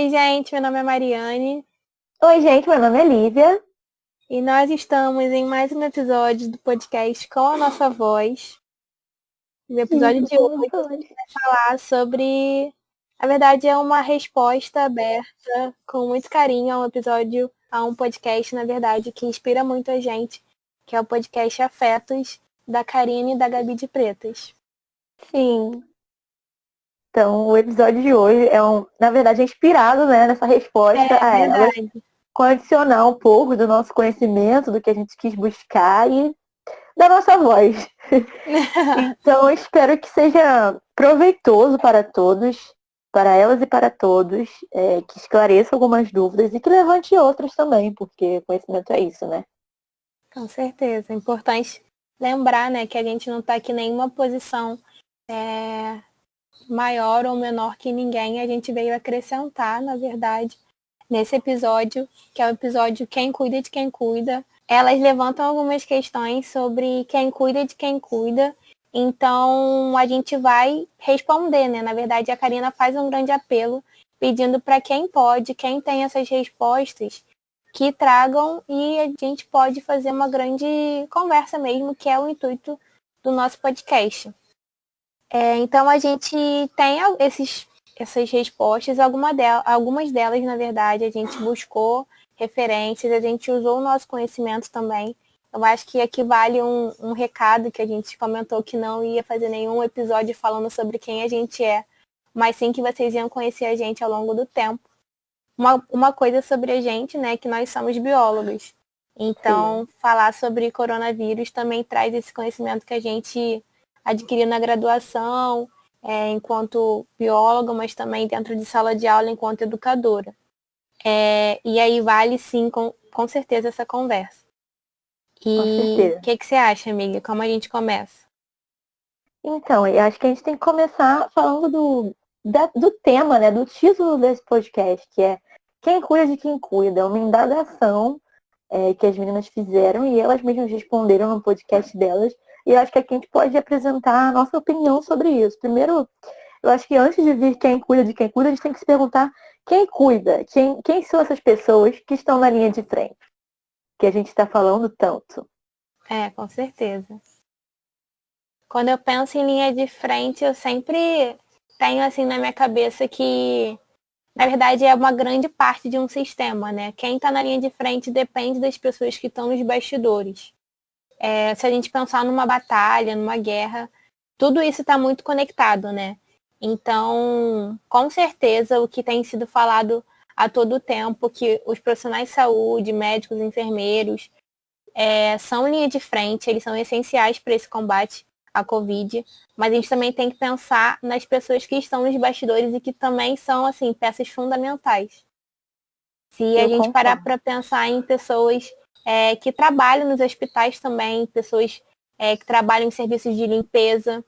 Oi, gente, meu nome é Mariane Oi, gente, meu nome é Lívia. e nós estamos em mais um episódio do podcast Com a Nossa Voz. No episódio Isso, de hoje, como eu falei. falar sobre... Na verdade, é uma resposta aberta, com muito carinho, a um episódio, a um podcast, na verdade, que inspira muito a gente, que é o podcast Afetos, da Karine e da Gabi de Pretas. Sim. Então, o episódio de hoje na verdade, é inspirado, né, nessa resposta a elas, Verdade. com adicionar um pouco do nosso conhecimento, do que a gente quis buscar e da nossa voz. Então, eu espero que seja proveitoso para todos, para elas e para todos, que esclareça algumas dúvidas e que levante outras também, porque conhecimento é isso, né? Com certeza. É importante lembrar, né, que a gente não está aqui em nenhuma posição maior ou menor que ninguém. A gente veio acrescentar, na verdade, nesse episódio, que é o episódio Quem Cuida de Quem Cuida. Elas levantam algumas questões sobre quem cuida de quem cuida. Então, a gente vai responder, né? Na verdade, a Karina faz um grande apelo pedindo para quem pode, quem tem essas respostas, que tragam e a gente pode fazer uma grande conversa mesmo, que é o intuito do nosso podcast. Então a gente tem essas respostas, algumas delas, na verdade, a gente buscou referências, a gente usou o nosso conhecimento também. Eu acho que aqui vale um recado que a gente comentou que não ia fazer nenhum episódio falando sobre quem a gente é, mas sim que vocês iam conhecer a gente ao longo do tempo. Uma coisa sobre a gente, né, que nós somos biólogos. Então, falar sobre coronavírus também traz esse conhecimento que a gente adquiriu na graduação, enquanto bióloga, mas também dentro de sala de aula enquanto educadora. E aí vale sim, com certeza, essa conversa. Com E certeza. o que você acha, amiga? Como a gente começa? Então, eu acho que a gente tem que começar falando do tema, né, do título desse podcast, que é Quem Cuida de Quem Cuida. É uma indagação que as meninas fizeram e elas mesmas responderam no podcast delas. E eu acho que aqui a gente pode apresentar a nossa opinião sobre isso. Primeiro, eu acho que antes de vir quem cuida de quem cuida, a gente tem que se perguntar quem cuida, quem são essas pessoas que estão na linha de frente, que a gente está falando tanto. Com certeza. Quando eu penso em linha de frente, eu sempre tenho assim na minha cabeça que, na verdade, é uma grande parte de um sistema, né? Quem está na linha de frente depende das pessoas que estão nos bastidores. Se a gente pensar numa batalha, numa guerra, tudo isso está muito conectado, né? Então, com certeza, o que tem sido falado a todo tempo, que os profissionais de saúde, médicos, enfermeiros, são linha de frente, eles são essenciais para esse combate à Covid, mas a gente também tem que pensar nas pessoas que estão nos bastidores e que também são, assim, peças fundamentais. Se a Eu gente parar concordo. para pensar em pessoas que trabalham nos hospitais também, pessoas que trabalham em serviços de limpeza,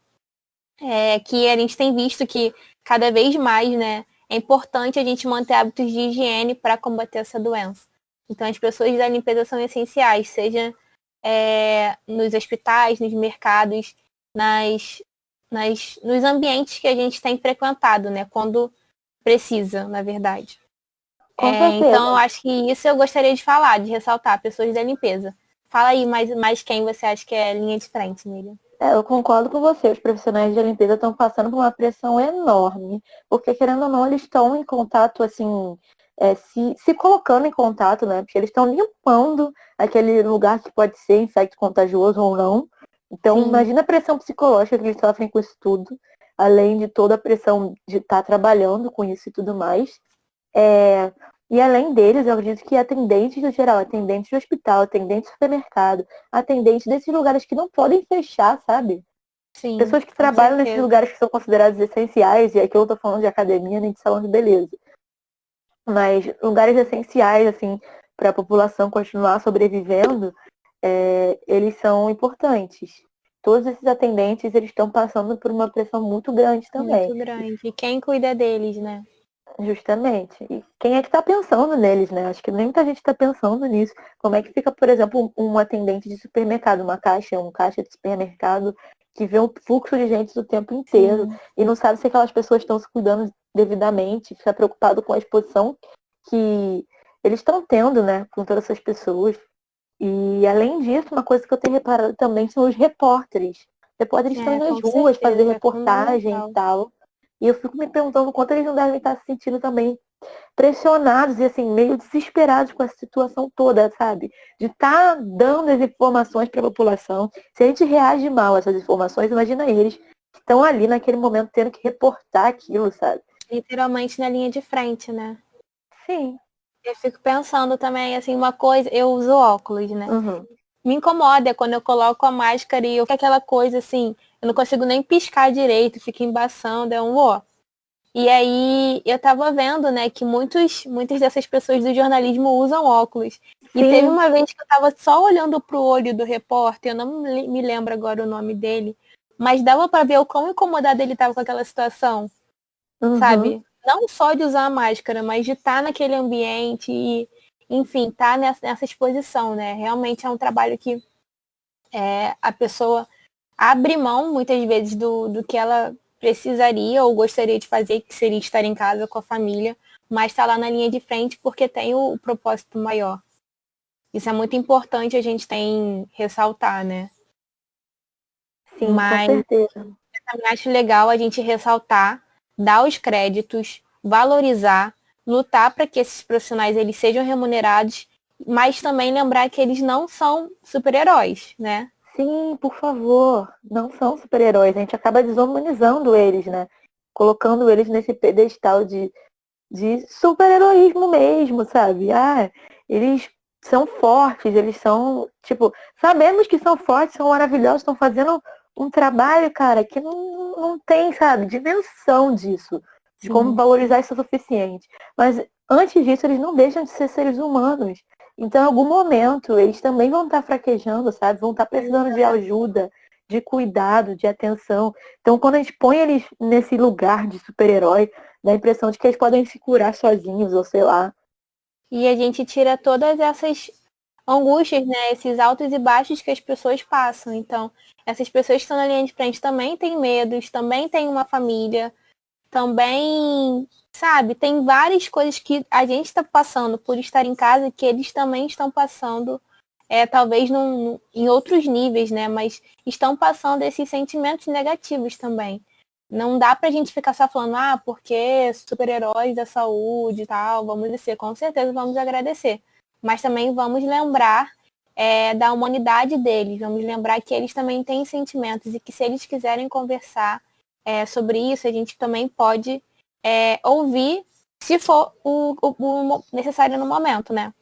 que a gente tem visto que cada vez mais, né, é importante a gente manter hábitos de higiene para combater essa doença. Então, as pessoas da limpeza são essenciais, seja nos hospitais, nos mercados, nos ambientes que a gente tem frequentado, né, quando precisa, na verdade. Com Então, eu certeza. acho que isso eu gostaria de falar, de ressaltar, pessoas da limpeza. Fala aí mais quem você acha que é linha de frente, Miriam. Eu concordo com você. Os profissionais de limpeza estão passando por uma pressão enorme, porque querendo ou não, eles estão em contato, assim, se colocando em contato, né? Porque eles estão limpando aquele lugar que pode ser infecto contagioso ou não. Então, Sim, imagina a pressão psicológica que eles sofrem com isso tudo, além de toda a pressão de estar trabalhando com isso e tudo mais. É, e além deles, eu acredito que atendentes no geral, atendentes de hospital, atendentes de supermercado, atendentes desses lugares que não podem fechar, sabe? sim, Pessoas que com trabalham nesses certeza. lugares que são considerados essenciais, e aqui eu não tô falando de academia nem de salão de beleza, mas lugares essenciais, assim, para a população continuar sobrevivendo, eles são importantes. Todos esses atendentes, eles estão passando por uma pressão muito grande também. Muito grande. E quem cuida deles, né? Justamente. E quem é que está pensando neles, né? Acho que nem muita gente está pensando nisso. Como é que fica, por exemplo, um atendente de supermercado, um caixa de supermercado, que vê um fluxo de gente o tempo inteiro Sim, e não sabe se aquelas pessoas estão se cuidando devidamente, ficar preocupado com a exposição que eles estão tendo, né, com todas essas pessoas. E além disso, uma coisa que eu tenho reparado também são os repórteres. Repórteres estão indo nas Com ruas fazer certeza, é reportagem e fundamental. tal. E eu fico me perguntando o quanto eles não devem estar se sentindo também pressionados e assim, meio desesperados com essa situação toda, sabe? De estar dando as informações para a população. Se a gente reage mal a essas informações, imagina eles que estão ali naquele momento tendo que reportar aquilo, sabe? Literalmente na linha de frente, né? Sim. Eu fico pensando também, assim, uma coisa, eu uso óculos, né? Uhum. Me incomoda quando eu coloco a máscara e eu fico aquela coisa assim, eu não consigo nem piscar direito, fica embaçando, é um ó. E aí eu tava vendo, né, que muitas dessas pessoas do jornalismo usam óculos. E teve Sim. uma vez que eu tava só olhando pro olho do repórter, eu não me lembro agora o nome dele, mas dava pra ver o quão incomodado ele tava com aquela situação, Uhum. sabe? Não só de usar a máscara, mas de estar naquele ambiente e, enfim, estar nessa exposição, né? Realmente é um trabalho que a pessoa abre mão, muitas vezes, do que ela precisaria ou gostaria de fazer, que seria estar em casa com a família, mas está lá na linha de frente porque tem o propósito maior. Isso é muito importante a gente tem ressaltar, né? Sim, com Mas certeza. eu também acho legal a gente ressaltar, dar os créditos, valorizar, lutar para que esses profissionais eles sejam remunerados, mas também lembrar que eles não são super-heróis, né? Sim, por favor, não são super-heróis. A gente acaba desumanizando eles, né? Colocando eles nesse pedestal de super-heroísmo mesmo, sabe? Ah, eles são fortes, eles são, tipo, sabemos que são fortes, são maravilhosos, estão fazendo um trabalho, cara, que não tem, sabe, dimensão disso, de como Sim. valorizar isso o suficiente. Mas antes disso, eles não deixam de ser seres humanos. Então, em algum momento, eles também vão estar fraquejando, sabe? Vão estar precisando de ajuda, de cuidado, de atenção. Então, quando a gente põe eles nesse lugar de super-herói, dá a impressão de que eles podem se curar sozinhos, ou sei lá. E a gente tira todas essas angústias, né? Esses altos e baixos que as pessoas passam. Então, essas pessoas que estão na linha de frente também têm medos, também têm uma família, também, sabe, tem várias coisas que a gente está passando por estar em casa que eles também estão passando, talvez em outros níveis, né? Mas estão passando esses sentimentos negativos também. Não dá pra gente ficar só falando, porque super-heróis da saúde e tal, vamos dizer, com certeza vamos agradecer. Mas também vamos lembrar da humanidade deles, vamos lembrar que eles também têm sentimentos e que se eles quiserem conversar sobre isso, a gente também pode ouvir se for o necessário no momento, né?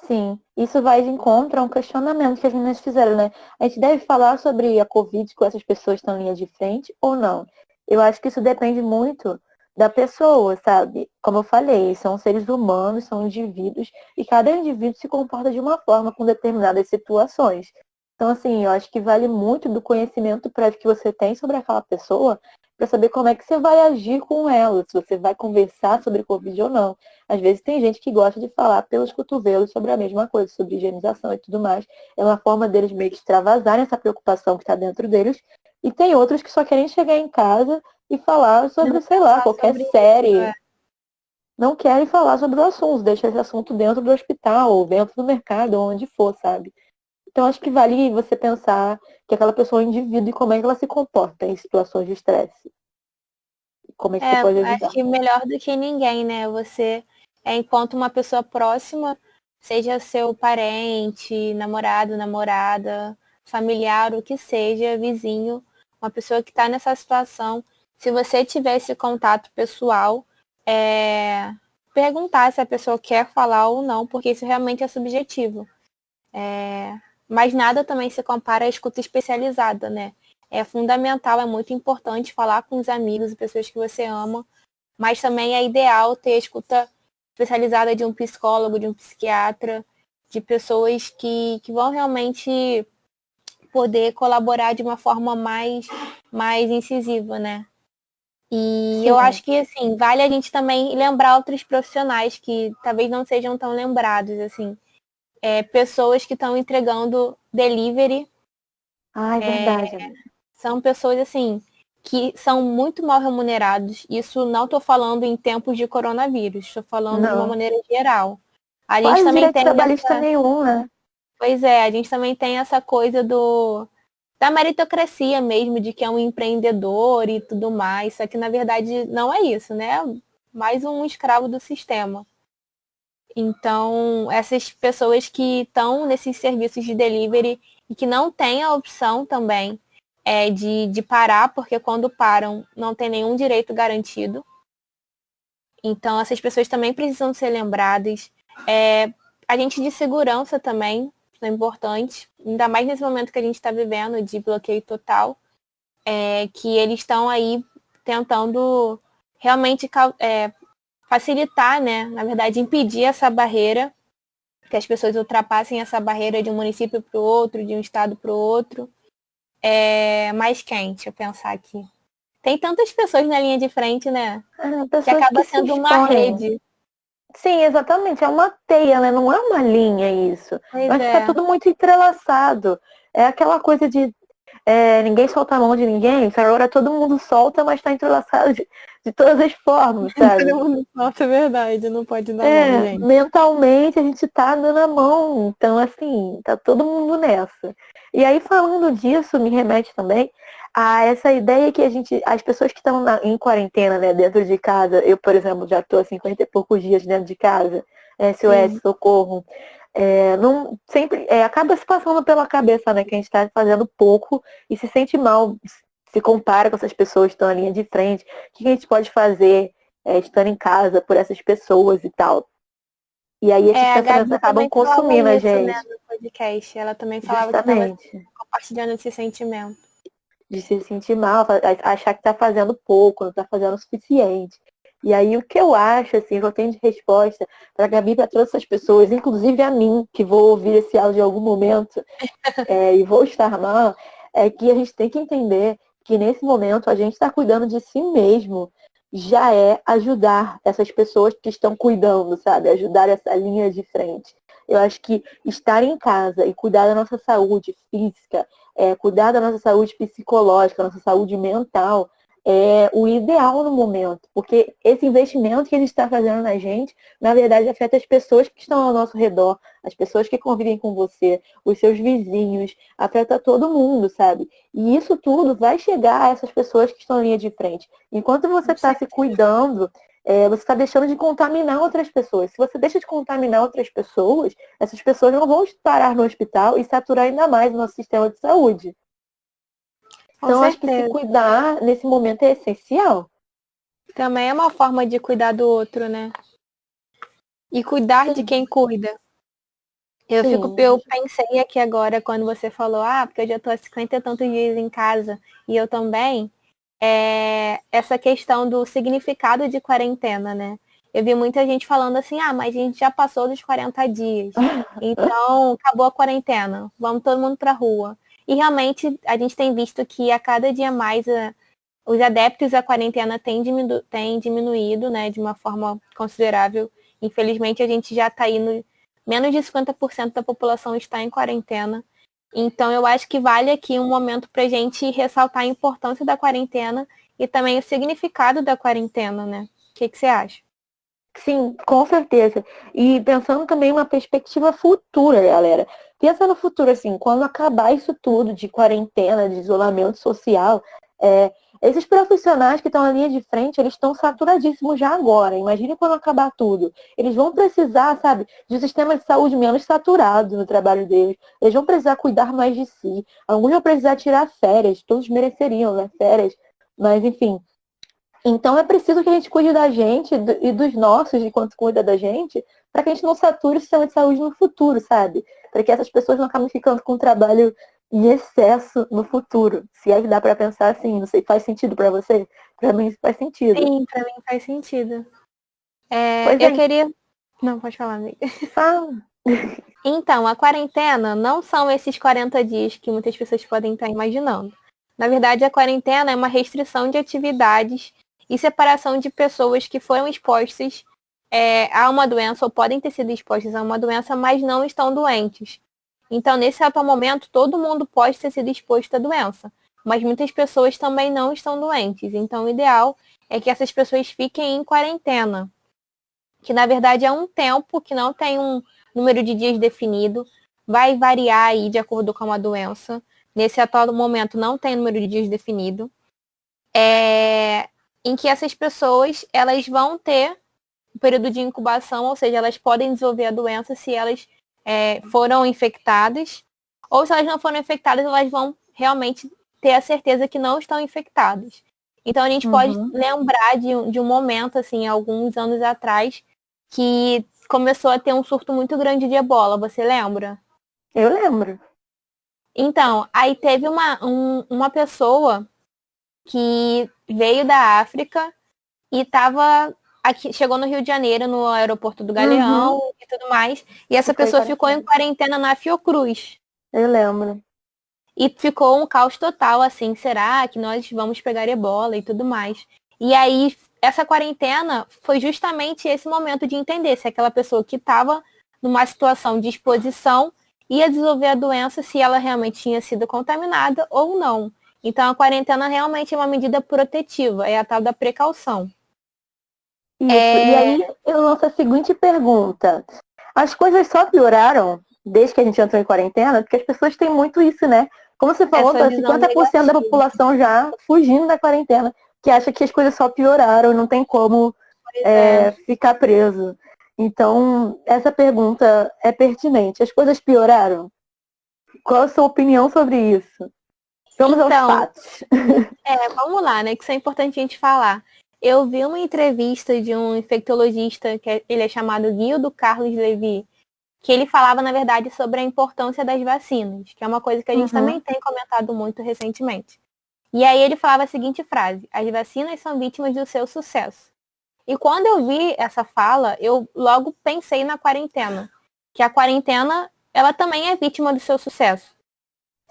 Sim, isso vai de encontro a um questionamento que as meninas fizeram, né? A gente deve falar sobre a Covid com essas pessoas que estão em linha de frente ou não? Eu acho que isso depende muito da pessoa, sabe? Como eu falei, são seres humanos, são indivíduos, e cada indivíduo se comporta de uma forma com determinadas situações. Então, assim, eu acho que vale muito do conhecimento prévio que você tem sobre aquela pessoa para saber como é que você vai agir com ela, se você vai conversar sobre Covid ou não. Às vezes tem gente que gosta de falar pelos cotovelos sobre a mesma coisa, sobre higienização e tudo mais. É uma forma deles meio que extravasarem essa preocupação que está dentro deles. E tem outros que só querem chegar em casa e falar Não sobre, sei lá, pensar qualquer sobre isso, série. Não querem falar sobre o assunto, deixa esse assunto dentro do hospital, ou dentro do mercado, ou onde for, sabe? Então acho que vale você pensar que aquela pessoa é um indivíduo e como é que ela se comporta em situações de estresse. Como é que você pode Acho ajudar. que melhor do que ninguém, né? Você, enquanto uma pessoa próxima, seja seu parente, namorado, namorada, familiar, o que seja, vizinho, uma pessoa que está nessa situação, se você tiver esse contato pessoal, perguntar se a pessoa quer falar ou não, porque isso realmente é subjetivo. Mas nada também se compara à escuta especializada, né? É fundamental, é muito importante falar com os amigos e pessoas que você ama, mas também é ideal ter a escuta especializada de um psicólogo, de um psiquiatra, de pessoas que vão realmente poder colaborar de uma forma mais incisiva, né? E eu Sim, acho que, assim, vale a gente também lembrar outros profissionais que talvez não sejam tão lembrados, assim. Pessoas que estão entregando delivery, ah, é verdade, amiga. são pessoas, assim, que são muito mal remunerados. Isso não estou falando em tempos de coronavírus, estou falando de uma maneira geral. A gente Quase também direito tem trabalhista nenhum, né? Pois é, a gente também tem essa coisa da meritocracia mesmo, de que é um empreendedor e tudo mais. Só que na verdade não é isso, né? Mais um escravo do sistema. Então, essas pessoas que estão nesses serviços de delivery e que não têm a opção também de parar, porque quando param não tem nenhum direito garantido. Então, essas pessoas também precisam ser lembradas. Agente de segurança também são importantes, ainda mais nesse momento que a gente está vivendo de bloqueio total, que eles estão aí tentando realmente facilitar, né? Na verdade, impedir essa barreira, que as pessoas ultrapassem essa barreira de um município para o outro, de um estado para o outro. Mas quem? Deixa eu pensar aqui. Tem tantas pessoas na linha de frente, né? Que Pessoas acaba que se sendo uma expõem. rede. Sim, exatamente. É uma teia, né? Não é uma linha isso. Pois Eu acho que tá é. tudo muito entrelaçado. É aquela coisa de ninguém solta a mão de ninguém, sabe? Agora todo mundo solta, mas tá entrelaçado de todas as formas, sabe? Todo mundo solta, é verdade. Não pode dar mão, gente. Mentalmente a gente tá dando a mão. Então, assim, tá todo mundo nessa. E aí, falando disso, me remete também a essa ideia que as pessoas que estão em quarentena, né, dentro de casa, eu, por exemplo, já tô há 50 e poucos dias dentro de casa, SOS, Sim. socorro, não, sempre, acaba se passando pela cabeça, né, que a gente está fazendo pouco e se sente mal, se compara com essas pessoas que estão na linha de frente, o que a gente pode fazer estando em casa por essas pessoas e tal. E aí esses A pensamentos Gabi acabam também falava consumindo a isso, né, gente. no podcast. Ela também falava que estava Justamente. compartilhando esse sentimento. De se sentir mal, achar que está fazendo pouco, não está fazendo o suficiente. E aí o que eu acho, assim, que eu tenho de resposta para a Gabi, para todas essas pessoas, inclusive a mim, que vou ouvir esse áudio em algum momento e vou estar mal, é que a gente tem que entender que nesse momento a gente está cuidando de si mesmo, já é ajudar essas pessoas que estão cuidando, sabe? Ajudar essa linha de frente. Eu acho que estar em casa e cuidar da nossa saúde física, cuidar da nossa saúde psicológica, nossa saúde mental, é o ideal no momento. Porque esse investimento que a gente está fazendo na gente, na verdade, afeta as pessoas que estão ao nosso redor, as pessoas que convivem com você, os seus vizinhos, afeta todo mundo, sabe? E isso tudo vai chegar a essas pessoas que estão na linha de frente. Enquanto você está se cuidando, você está deixando de contaminar outras pessoas. Se você deixa de contaminar outras pessoas, essas pessoas não vão parar no hospital e saturar ainda mais o nosso sistema de saúde. Com Então, acho que se certeza. cuidar nesse momento é essencial. Também é uma forma de cuidar do outro, né? E cuidar de Sim, quem cuida. Eu sim. pensei aqui agora quando você falou, porque eu já tô há 50 e tantos dias em casa e eu também, essa questão do significado de quarentena, né? Eu vi muita gente falando assim, mas a gente já passou dos 40 dias, então acabou a quarentena, vamos todo mundo pra rua. E realmente a gente tem visto que a cada dia mais os adeptos à quarentena têm diminuído, né, de uma forma considerável. Infelizmente a gente já está indo, menos de 50% da população está em quarentena. Então eu acho que vale aqui um momento para a gente ressaltar a importância da quarentena e também o significado da quarentena, né? O que você acha? Sim, com certeza. E pensando também uma perspectiva futura, galera. Pensa no futuro, assim, quando acabar isso tudo de quarentena, de isolamento social, esses profissionais que estão na linha de frente, eles estão saturadíssimos já agora. Imagine quando acabar tudo. Eles vão precisar, sabe, de um sistema de saúde menos saturado no trabalho deles. Eles vão precisar cuidar mais de si. Alguns vão precisar tirar férias. Todos mereceriam, né, férias. Mas, enfim. Então é preciso que a gente cuide da gente e dos nossos, enquanto cuida da gente, para que a gente não sature o sistema de saúde no futuro, sabe? Para que essas pessoas não acabem ficando com trabalho em excesso no futuro. Se é que dá para pensar assim, não sei, faz sentido para você? Para mim isso faz sentido. Sim, para mim faz sentido. Pois Eu é, queria. Não, pode falar, amiga. fala. Então, a quarentena não são esses 40 dias que muitas pessoas podem estar imaginando. Na verdade, a quarentena é uma restrição de atividades e separação de pessoas que foram expostas a uma doença ou podem ter sido expostas a uma doença, mas não estão doentes. Então, nesse atual momento, todo mundo pode ter sido exposto à doença. mas muitas pessoas também não estão doentes. Então, o ideal é que essas pessoas fiquem em quarentena, que na verdade é um tempo que não tem um número de dias definido, vai variar aí de acordo com a doença. Nesse atual momento não tem número de dias definido. Em que essas pessoas, elas vão ter um período de incubação, ou seja, elas podem desenvolver a doença se elas foram infectadas, ou se elas não foram infectadas, elas vão realmente ter a certeza que não estão infectadas. Então a gente pode lembrar de um momento, assim, alguns anos atrás, que começou a ter um surto muito grande de ebola, você lembra? Eu lembro. Então, aí teve uma pessoa que veio da África e chegou no Rio de Janeiro, no aeroporto do Galeão e tudo mais. E essa pessoa ficou em quarentena na Fiocruz. Eu lembro. E ficou um caos total, assim, será que nós vamos pegar ebola e tudo mais? E aí, essa quarentena foi justamente esse momento de entender se aquela pessoa que estava numa situação de exposição ia desenvolver a doença, se ela realmente tinha sido contaminada ou não. Então, a quarentena realmente é uma medida protetiva, é a tal da precaução. Isso. E aí, eu lanço a seguinte pergunta. As coisas só pioraram desde que a gente entrou em quarentena, porque as pessoas têm muito isso, né? Como você falou, tá 50% da população já fugindo da quarentena, que acha que as coisas só pioraram, não tem como ficar preso. Então, essa pergunta é pertinente. As coisas pioraram? Qual a sua opinião sobre isso? Vamos aos fatos. Vamos lá, né? Que isso é importante a gente falar. Eu vi uma entrevista de um infectologista, ele é chamado Guildo Carlos Levi, que ele falava, na verdade, sobre a importância das vacinas, que é uma coisa que a gente também tem comentado muito recentemente. E aí ele falava a seguinte frase: as vacinas são vítimas do seu sucesso. E quando eu vi essa fala, eu logo pensei na quarentena, que a quarentena, ela também é vítima do seu sucesso.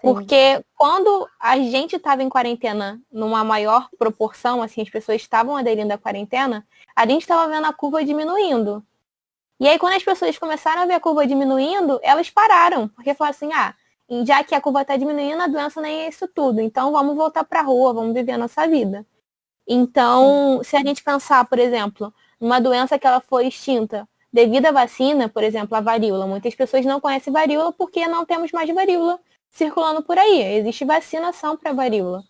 Porque quando a gente estava em quarentena numa maior proporção, assim, as pessoas estavam aderindo à quarentena, a gente estava vendo a curva diminuindo. E aí, quando as pessoas começaram a ver a curva diminuindo, elas pararam. Porque falaram assim, já que a curva está diminuindo, a doença nem é isso tudo. Então, vamos voltar para a rua, vamos viver a nossa vida. Então, se a gente pensar, por exemplo, numa doença que ela foi extinta devido à vacina, por exemplo, a varíola. Muitas pessoas não conhecem varíola porque não temos mais varíola circulando por aí. Existe vacinação para varíola.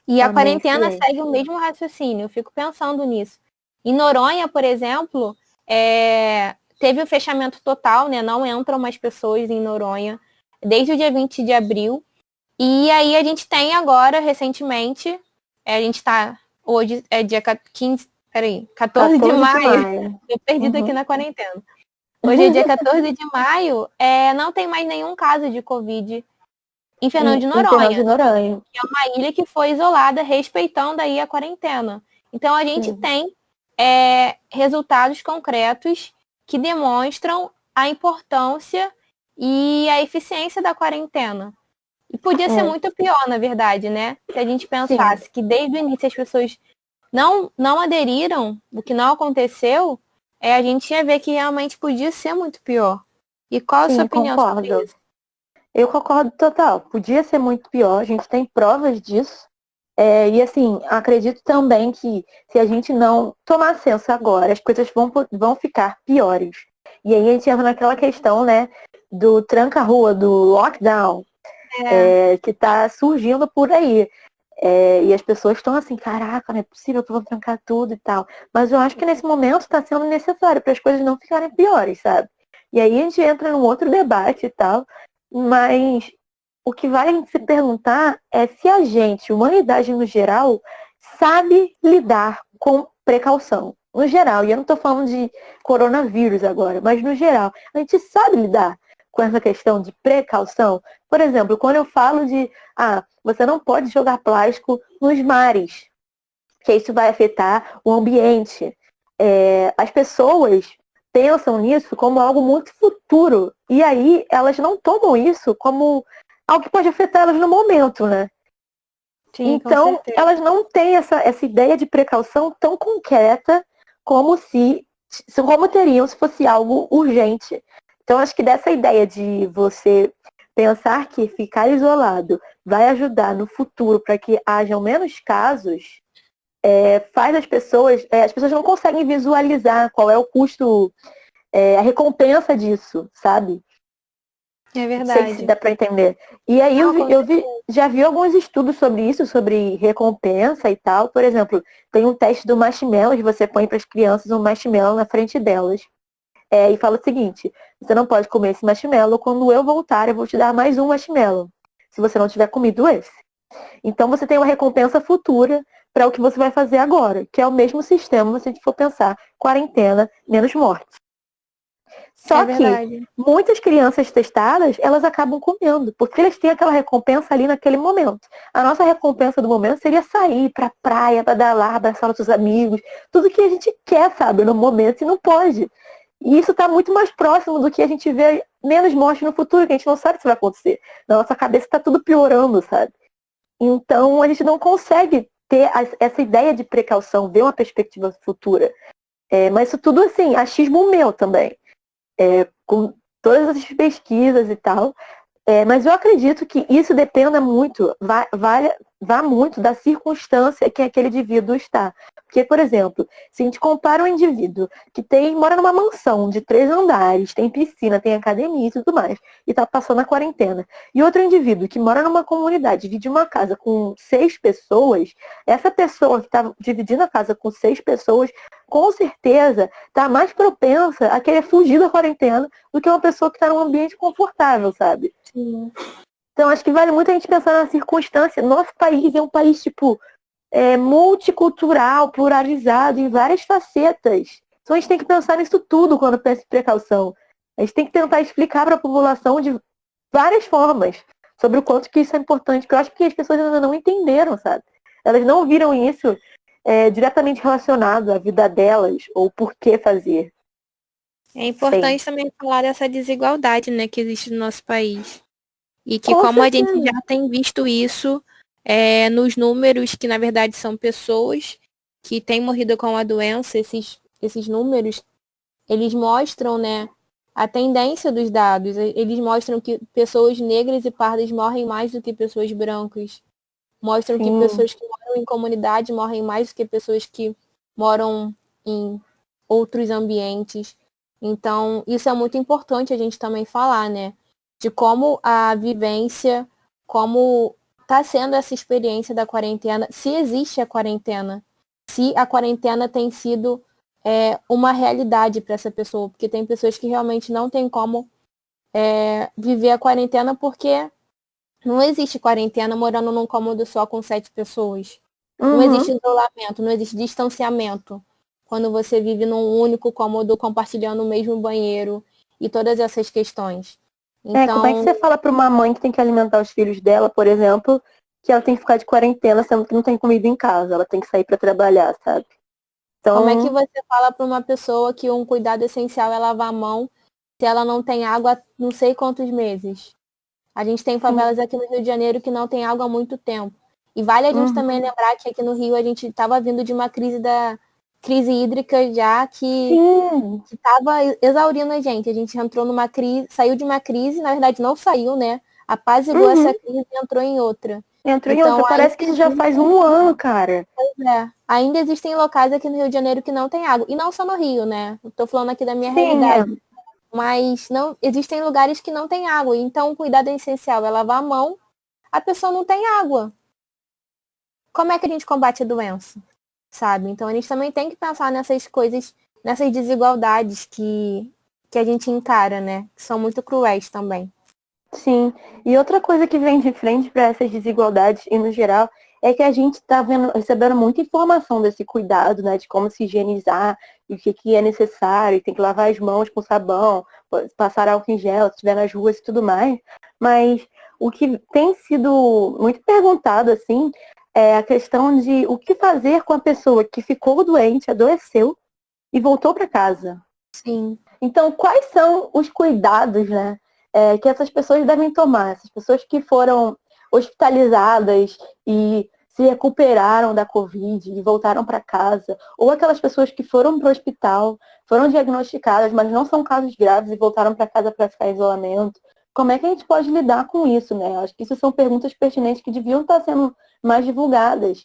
E a quarentena segue o mesmo raciocínio. Eu fico pensando nisso. Em Noronha, por exemplo, teve o fechamento total, né? Não entram mais pessoas em Noronha desde o dia 20 de abril. E aí a gente tem agora, recentemente, a gente está, hoje é dia 14 de maio. Estou perdida aqui na quarentena. Hoje é dia 14 de maio, não tem mais nenhum caso de Covid em Fernando de Noronha. Que é uma ilha que foi isolada, respeitando aí a quarentena. Então a gente tem resultados concretos que demonstram a importância e a eficiência da quarentena. E podia ser muito pior, na verdade, né? Se a gente pensasse que desde o início as pessoas não aderiram, o que não aconteceu, a gente ia ver que realmente podia ser muito pior. E qual a sua opinião sobre isso? Eu concordo total. Podia ser muito pior, a gente tem provas disso. E assim, acredito também que se a gente não tomar senso agora, as coisas vão ficar piores. E aí a gente entra naquela questão, né, do tranca-rua, do lockdown, que tá surgindo por aí. E as pessoas estão assim, caraca, não é possível que vão trancar tudo e tal. Mas eu acho que nesse momento está sendo necessário para as coisas não ficarem piores, sabe? E aí a gente entra num outro debate e tal. Mas o que vale se perguntar é se a gente, humanidade no geral, sabe lidar com precaução. No geral, e eu não estou falando de coronavírus agora, mas no geral, a gente sabe lidar com essa questão de precaução. Por exemplo, quando eu falo de, você não pode jogar plástico nos mares, que isso vai afetar o ambiente. As pessoas pensam nisso como algo muito futuro. E aí elas não tomam isso como algo que pode afetar elas no momento, né? Sim, então, elas não têm essa ideia de precaução tão concreta como teriam se fosse algo urgente. Então, acho que dessa ideia de você pensar que ficar isolado vai ajudar no futuro para que hajam menos casos, faz as pessoas não conseguem visualizar qual é o custo, a recompensa disso, sabe? É Não sei se verdade. dá para entender. E aí Não, já vi alguns estudos sobre isso, sobre recompensa e tal. Por exemplo, tem um teste do marshmallow, que você põe para as crianças um marshmallow na frente delas. E fala o seguinte: você não pode comer esse marshmallow, quando eu voltar eu vou te dar mais um marshmallow, se você não tiver comido esse. Então você tem uma recompensa futura para o que você vai fazer agora, que é o mesmo sistema, se a gente for pensar, quarentena menos morte. é Só que verdade. muitas crianças testadas, elas acabam comendo, porque eles têm aquela recompensa ali naquele momento. A nossa recompensa do momento seria sair pra praia, pedalar, abraçar nossos amigos, tudo que a gente quer, sabe, no momento, e não pode. E isso está muito mais próximo do que a gente vê menos morte no futuro, que a gente não sabe se vai acontecer. Na nossa cabeça está tudo piorando, sabe? Então a gente não consegue ter essa ideia de precaução, ver uma perspectiva futura. Mas isso tudo, assim, achismo meu também. Com todas as pesquisas e tal. Mas eu acredito que isso dependa muito, vá muito da circunstância que aquele indivíduo está. Porque, por exemplo, se a gente compara um indivíduo que mora numa mansão de 3 andares, tem piscina, tem academia e tudo mais, e está passando a quarentena, e outro indivíduo que mora numa comunidade, divide uma casa com 6 pessoas, essa pessoa que está dividindo a casa com 6 pessoas, com certeza está mais propensa a querer fugir da quarentena do que uma pessoa que está num ambiente confortável, sabe? Sim. Então, acho que vale muito a gente pensar na circunstância. Nosso país é um país, tipo, multicultural, pluralizado, em várias facetas. Então, a gente tem que pensar nisso tudo quando pensa em precaução. A gente tem que tentar explicar para a população de várias formas sobre o quanto que isso é importante, porque eu acho que as pessoas ainda não entenderam, sabe? Elas não viram isso diretamente relacionado à vida delas, ou por que fazer. É importante também falar dessa desigualdade, né, que existe no nosso país. E que Com como a gente certeza. já tem visto isso nos números, que na verdade são pessoas que têm morrido com a doença, esses números, eles mostram, né, a tendência dos dados. Eles mostram que pessoas negras e pardas morrem mais do que pessoas brancas. Mostram que Sim. pessoas que moram em comunidade morrem mais do que pessoas que moram em outros ambientes. Então, isso é muito importante a gente também falar, né? De como a vivência, como está sendo essa experiência da quarentena, se existe a quarentena, se a quarentena tem sido uma realidade para essa pessoa, porque tem pessoas que realmente não tem como viver a quarentena porque não existe quarentena morando num cômodo só com 7 pessoas. Não Uhum. existe isolamento, não existe distanciamento. Quando você vive num único cômodo compartilhando o mesmo banheiro e todas essas questões. Como é que Então, você fala para uma mãe que tem que alimentar os filhos dela, por exemplo, que ela tem que ficar de quarentena sendo que não tem comida em casa, ela tem que sair para trabalhar, sabe? como é que Então, você fala para uma pessoa que um cuidado essencial é lavar a mão se ela não tem água há não sei quantos meses? A gente tem sim. favelas aqui no Rio de Janeiro que não tem água há muito tempo. E vale a gente também Uhum. lembrar que aqui no Rio a gente estava vindo de uma crise hídrica já que Sim. estava exaurindo a gente. A gente entrou numa crise, saiu de uma crise, na verdade não saiu, né? Apaziguou essa Uhum. crise e entrou em outra. Entrou em outra. Então Parece que isso já faz um ano, cara. ainda existem locais aqui no Rio de Janeiro que não tem água. E não só no Rio, né? Estou falando aqui da minha Sim, realidade. Mas não existem lugares que não tem água. Então o cuidado é essencial é lavar a mão. A pessoa não tem água. Como é que a gente combate a doença? Sabe? Então a gente também tem que pensar nessas coisas, nessas desigualdades que a gente encara, né? Que são muito cruéis também. sim. E outra coisa que vem de frente para essas desigualdades, e no geral, é que a gente está recebendo muita informação desse cuidado, né? De como se higienizar, e o que é necessário, tem que lavar as mãos com sabão, passar álcool em gel, se estiver nas ruas e tudo mais. Mas o que tem sido muito perguntado, assim, é a questão de o que fazer com a pessoa que ficou doente, adoeceu e voltou para casa. Sim. Então, quais são os cuidados, né, que essas pessoas devem tomar? Essas pessoas que foram hospitalizadas e se recuperaram da Covid e voltaram para casa, ou aquelas pessoas que foram para o hospital, foram diagnosticadas, mas não são casos graves e voltaram para casa para ficar em isolamento. como é que a gente pode lidar com isso, né? Acho que isso são perguntas pertinentes que deviam estar sendo mais divulgadas.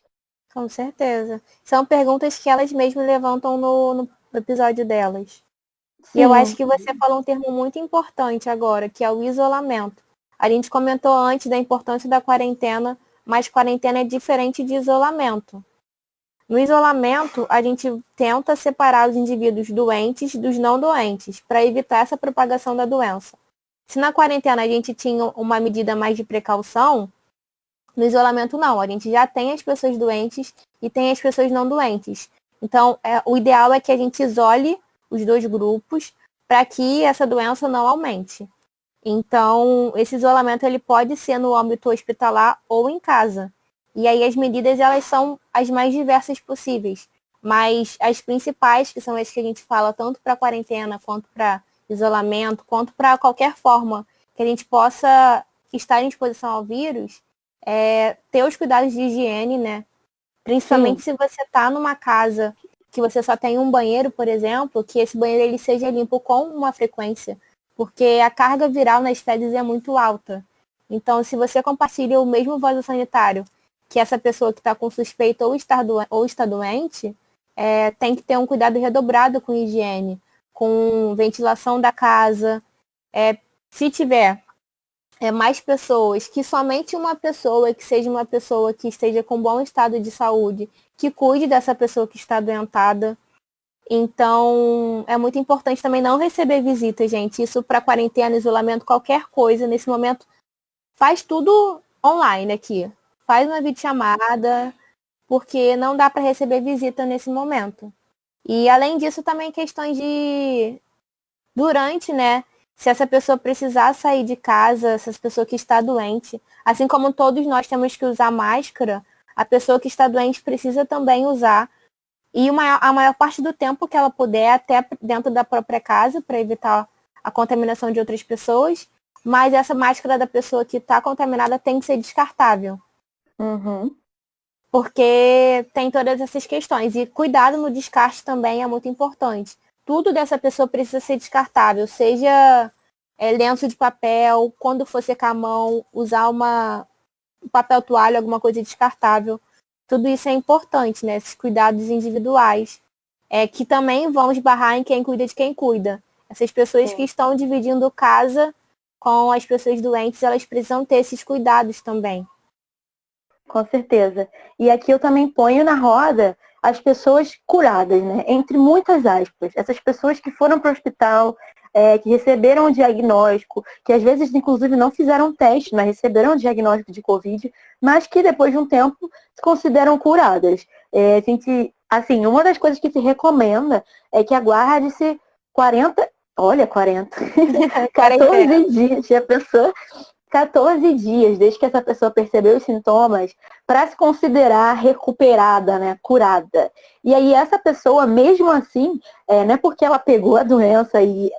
Com certeza. São perguntas que elas mesmas levantam no episódio delas. E eu acho Sim, que você falou um termo muito importante agora, que é o isolamento. A gente comentou antes da importância da quarentena, mas quarentena é diferente de isolamento. No isolamento, a gente tenta separar os indivíduos doentes dos não doentes, para evitar essa propagação da doença. Se na quarentena a gente tinha uma medida mais de precaução, no isolamento não. A gente já tem as pessoas doentes e tem as pessoas não doentes. Então, o ideal é que a gente isole os dois grupos para que essa doença não aumente. Então, esse isolamento ele pode ser no âmbito hospitalar ou em casa. E aí as medidas elas são as mais diversas possíveis. Mas as principais, que são as que a gente fala tanto para quarentena, quanto para isolamento, quanto para qualquer forma que a gente possa estar em exposição ao vírus, ter os cuidados de higiene, né? Principalmente sim, se você está numa casa que você só tem um banheiro, por exemplo, que esse banheiro ele seja limpo com uma frequência, porque a carga viral nas fezes é muito alta. Então, se você compartilha o mesmo vaso sanitário que essa pessoa que está com suspeita ou está doente, tem que ter um cuidado redobrado com higiene, com ventilação da casa. Se tiver mais pessoas, que somente uma pessoa, que seja uma pessoa que esteja com bom estado de saúde, que cuide dessa pessoa que está adoentada. Então, é muito importante também não receber visitas, gente. Isso para quarentena, isolamento, qualquer coisa, nesse momento, faz tudo online aqui. Faz uma videochamada, porque não dá para receber visita nesse momento. E, além disso, também questões de durante, né? Se essa pessoa precisar sair de casa, se essa pessoa que está doente, assim como todos nós temos que usar máscara, a pessoa que está doente precisa também usar. E a maior parte do tempo que ela puder, até dentro da própria casa, para evitar a contaminação de outras pessoas. Mas essa máscara da pessoa que está contaminada tem que ser descartável. uhum, Porque tem todas essas questões. E cuidado no descarte também é muito importante. Tudo dessa pessoa precisa ser descartável, seja lenço de papel, quando for secar a mão, usar um papel toalha, alguma coisa descartável. Tudo isso é importante, né? Esses cuidados individuais, que também vão esbarrar em quem cuida de quem cuida. Essas pessoas que sim. estão dividindo casa com as pessoas doentes, elas precisam ter esses cuidados também. Com certeza. E aqui eu também ponho na roda as pessoas curadas, né? Entre muitas aspas. Essas pessoas que foram para o hospital, que receberam o diagnóstico, que às vezes, inclusive, não fizeram teste, mas receberam o diagnóstico de Covid, mas que depois de um tempo se consideram curadas. A gente, assim, uma das coisas que se recomenda é que aguarde-se 40, olha, 40, Quarentena. 14 dias, já pensou? 14 dias desde que essa pessoa percebeu os sintomas para se considerar recuperada, né, curada. E aí essa pessoa, mesmo assim, não é porque ela pegou a doença e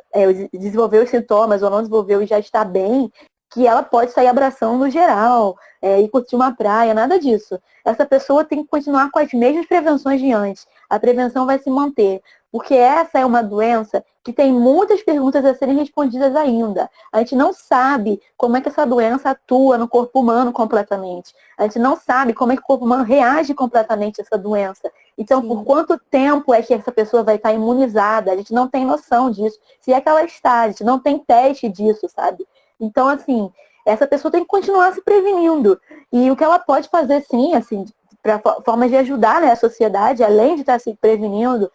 desenvolveu os sintomas ou não desenvolveu e já está bem, que ela pode sair abraçando geral, e curtir uma praia, nada disso. Essa pessoa tem que continuar com as mesmas prevenções de antes. A prevenção vai se manter, porque essa é uma doença que tem muitas perguntas a serem respondidas ainda. A gente não sabe como é que essa doença atua no corpo humano completamente. A gente não sabe como é que o corpo humano reage completamente a essa doença. Então, por Sim. quanto tempo é que essa pessoa vai estar imunizada? A gente não tem noção disso. Se é que ela está, a gente não tem teste disso, sabe? Então, assim, essa pessoa tem que continuar se prevenindo. E o que ela pode fazer, sim, assim, para formas de ajudar, né, a sociedade, além de estar se prevenindo,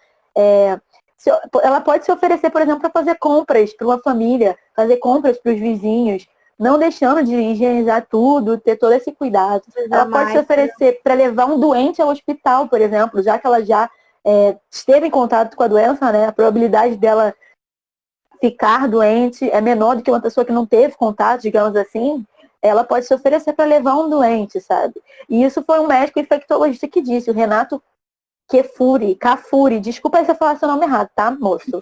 ela pode se oferecer, por exemplo, para fazer compras para uma família, fazer compras para os vizinhos, não deixando de higienizar tudo, ter todo esse cuidado. Usar Ela pode se máscara. oferecer para levar um doente ao hospital, por exemplo, já que ela já esteve em contato com a doença, né? A probabilidade dela ficar doente é menor do que uma pessoa que não teve contato, digamos assim. Ela pode se oferecer para levar um doente, sabe? E isso foi um médico infectologista que disse, o Renato Cafuri, desculpa se eu falar seu nome errado, tá, moço?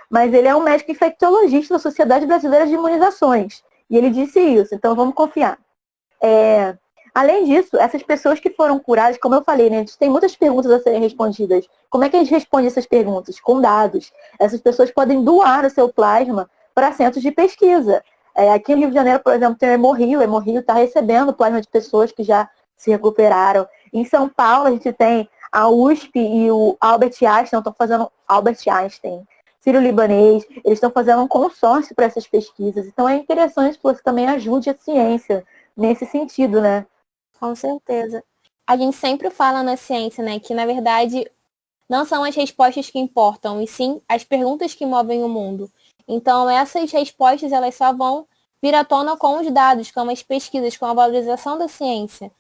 Mas ele é um médico infectologista da Sociedade Brasileira de Imunizações. E ele disse isso, então vamos confiar. Além disso, essas pessoas que foram curadas, como eu falei, né, a gente tem muitas perguntas a serem respondidas. Como é que a gente responde essas perguntas? Com dados. Essas pessoas podem doar o seu plasma para centros de pesquisa. Aqui no Rio de Janeiro, por exemplo, tem o Hemorrio. O Hemorrio está recebendo plasma de pessoas que já se recuperaram. Em São Paulo, a gente tem a USP e o Albert Einstein, estão fazendo Albert Einstein, Sírio-Libanês, eles estão fazendo um consórcio para essas pesquisas. Então é interessante que você também ajude a ciência nesse sentido, né? Com certeza. A gente sempre fala na ciência, né, que na verdade não são as respostas que importam, e sim as perguntas que movem o mundo. Então essas respostas, elas só vão vir à tona com os dados, com as pesquisas, com a valorização da ciência.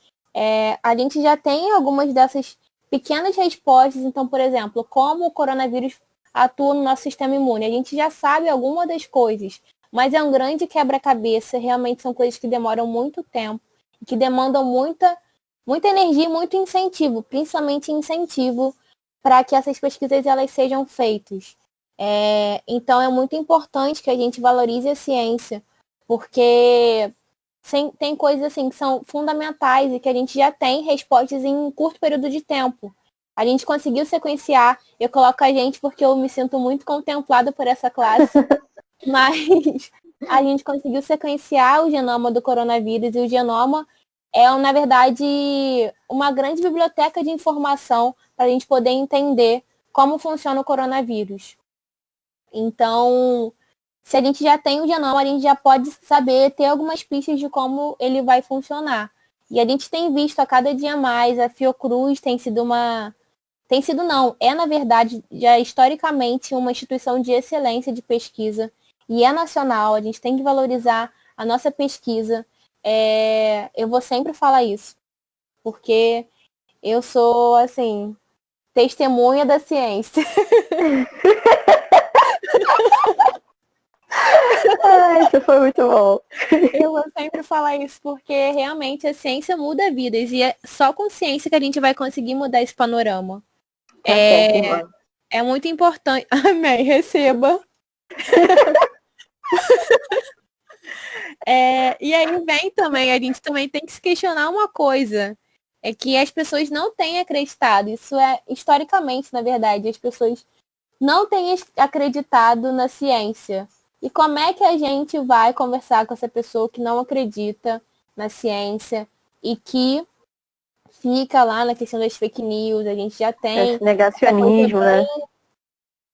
A gente já tem algumas dessas pequenas respostas. Então, por exemplo, como o coronavírus atua no nosso sistema imune. A gente já sabe alguma das coisas, mas é um grande quebra-cabeça. Realmente são coisas que demoram muito tempo, que demandam muita energia e muito incentivo, principalmente incentivo para que essas pesquisas elas sejam feitas. Então é muito importante que a gente valorize a ciência, porque tem coisas assim que são fundamentais e que a gente já tem respostas em um curto período de tempo. A gente conseguiu sequenciar, eu coloco a gente porque eu me sinto muito contemplada por essa classe, mas a gente conseguiu sequenciar o genoma do coronavírus, e o genoma é, na verdade, uma grande biblioteca de informação para a gente poder entender como funciona o coronavírus. Então, se a gente já tem o genoma, a gente já pode saber, ter algumas pistas de como ele vai funcionar. E a gente tem visto a cada dia mais, a Fiocruz tem sido não, na verdade, já historicamente uma instituição de excelência de pesquisa, e é nacional, a gente tem que valorizar a nossa pesquisa. Eu vou sempre falar isso, porque eu sou, assim, testemunha da ciência. Isso foi muito bom. Eu vou sempre falar isso, porque realmente a ciência muda vidas, e é só com ciência que a gente vai conseguir mudar esse panorama. Tá certo, irmã. É muito importante. Amém, receba. E aí vem também, a gente também tem que se questionar uma coisa. É que as pessoas não têm acreditado. Isso é historicamente, na verdade, as pessoas não têm acreditado na ciência. E como é que a gente vai conversar com essa pessoa que não acredita na ciência e que fica lá na questão das fake news? A gente já tem Esse negacionismo, né?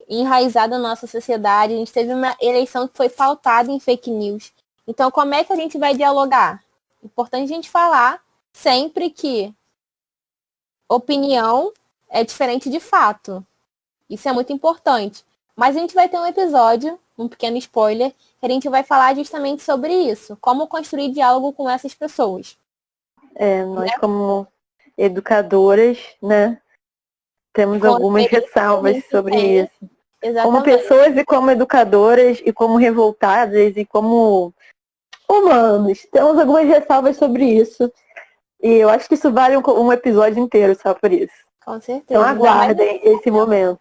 enraizada na nossa sociedade. A gente teve uma eleição que foi pautada em fake news. Então, como é que a gente vai dialogar? Importante a gente falar sempre que opinião é diferente de fato. Isso é muito importante. Mas a gente vai ter um episódio, um pequeno spoiler, que a gente vai falar justamente sobre isso. Como construir diálogo com essas pessoas. Nós como educadoras, né, temos Com algumas ressalvas sobre isso. Exatamente. Como pessoas e como educadoras e como revoltadas e como humanos, temos algumas ressalvas sobre isso. E eu acho que isso vale um episódio inteiro só por isso. Com certeza. Então aguardem esse momento.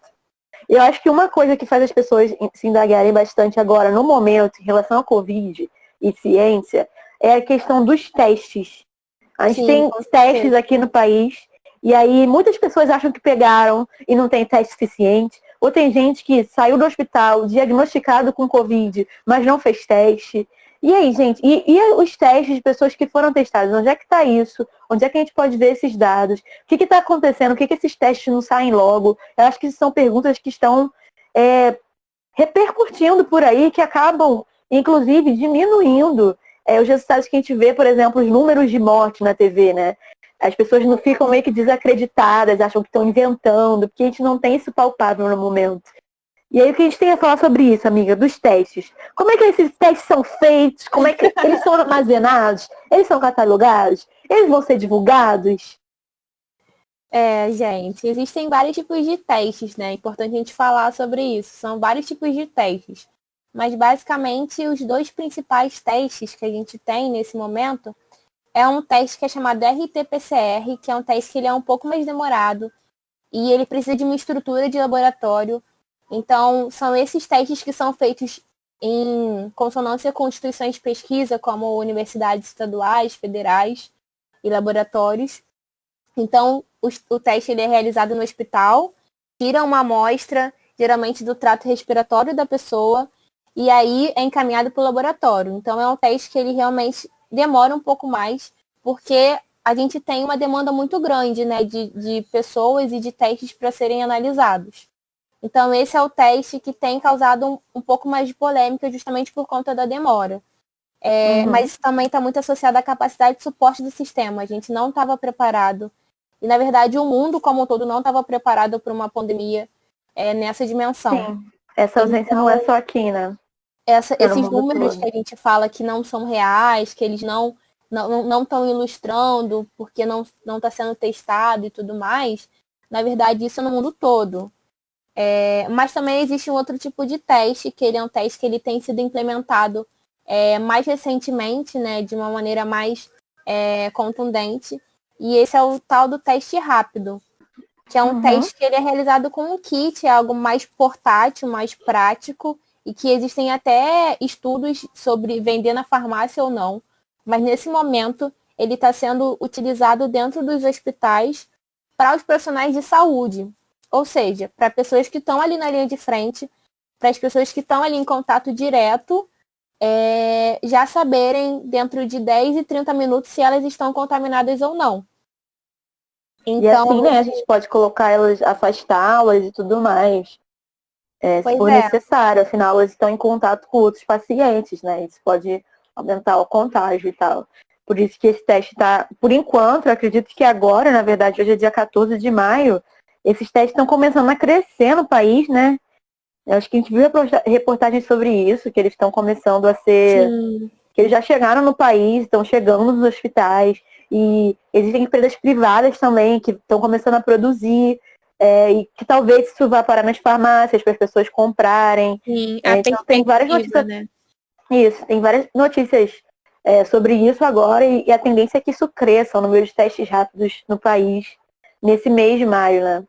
E eu acho que uma coisa que faz as pessoas se indagarem bastante agora, no momento, em relação à Covid e ciência, é a questão dos testes. A gente tem testes aqui no país, e aí muitas pessoas acham que pegaram e não tem teste suficiente. Ou tem gente que saiu do hospital diagnosticado com Covid, mas não fez teste. E aí, gente, e os testes de pessoas que foram testadas? Onde é que está isso? Onde é que a gente pode ver esses dados? O que está acontecendo? Por que esses testes não saem logo? Eu acho que são perguntas que estão repercutindo por aí, que acabam, inclusive, diminuindo os resultados que a gente vê, por exemplo, os números de morte na TV, né? As pessoas não ficam meio que desacreditadas, acham que estão inventando, porque a gente não tem isso palpável no momento. E aí o que a gente tem a falar sobre isso, amiga, dos testes. Como é que esses testes são feitos? Como é que eles são armazenados? Eles são catalogados? Eles vão ser divulgados? Gente, existem vários tipos de testes, né? É importante a gente falar sobre isso. São vários tipos de testes. Mas basicamente os dois principais testes que a gente tem nesse momento é um teste que é chamado RT-PCR, que é um teste que ele é um pouco mais demorado e ele precisa de uma estrutura de laboratório. Então, são esses testes que são feitos em consonância com instituições de pesquisa, como universidades estaduais, federais e laboratórios. Então, o teste ele é realizado no hospital, tira uma amostra, geralmente do trato respiratório da pessoa, e aí é encaminhado para o laboratório. Então é um teste que ele realmente demora um pouco mais, porque a gente tem uma demanda muito grande, né, de pessoas e de testes para serem analisados. Então esse é o teste que tem causado um pouco mais de polêmica justamente por conta da demora. Mas isso também está muito associado à capacidade de suporte do sistema. A gente não estava preparado. E, na verdade, o mundo como um todo não estava preparado para uma pandemia nessa dimensão. Sim, essa ausência não é só aqui, né? Esses números que a gente fala que não são reais, que eles não estão ilustrando porque não está sendo testado e tudo mais, na verdade, isso é no mundo todo. Mas também existe um outro tipo de teste, que ele é um teste que ele tem sido implementado mais recentemente, né, de uma maneira mais contundente. E esse é o tal do teste rápido, que é um teste que ele é realizado com um kit, é algo mais portátil, mais prático, e que existem até estudos sobre vender na farmácia ou não. Mas nesse momento, ele está sendo utilizado dentro dos hospitais para os profissionais de saúde. Ou seja, para pessoas que estão ali na linha de frente, para as pessoas que estão ali em contato direto, já saberem dentro de 10 e 30 minutos se elas estão contaminadas ou não. Então, e assim, né, a gente pode colocar elas, afastá-las e tudo mais, se for necessário. Afinal, elas estão em contato com outros pacientes, né? Isso pode aumentar o contágio e tal. Por isso que esse teste está, por enquanto, eu acredito que agora, na verdade, hoje é dia 14 de maio, esses testes estão começando a crescer no país, né? Eu acho que a gente viu reportagens sobre isso, que eles estão começando a ser... Sim. Que eles já chegaram no país, estão chegando nos hospitais. E existem empresas privadas também que estão começando a produzir. E que talvez isso vá parar nas farmácias para as pessoas comprarem. Sim, então tem várias notícias. Né? Isso, tem várias notícias sobre isso agora. E a tendência é que isso cresça, o número de testes rápidos no país nesse mês de maio, né?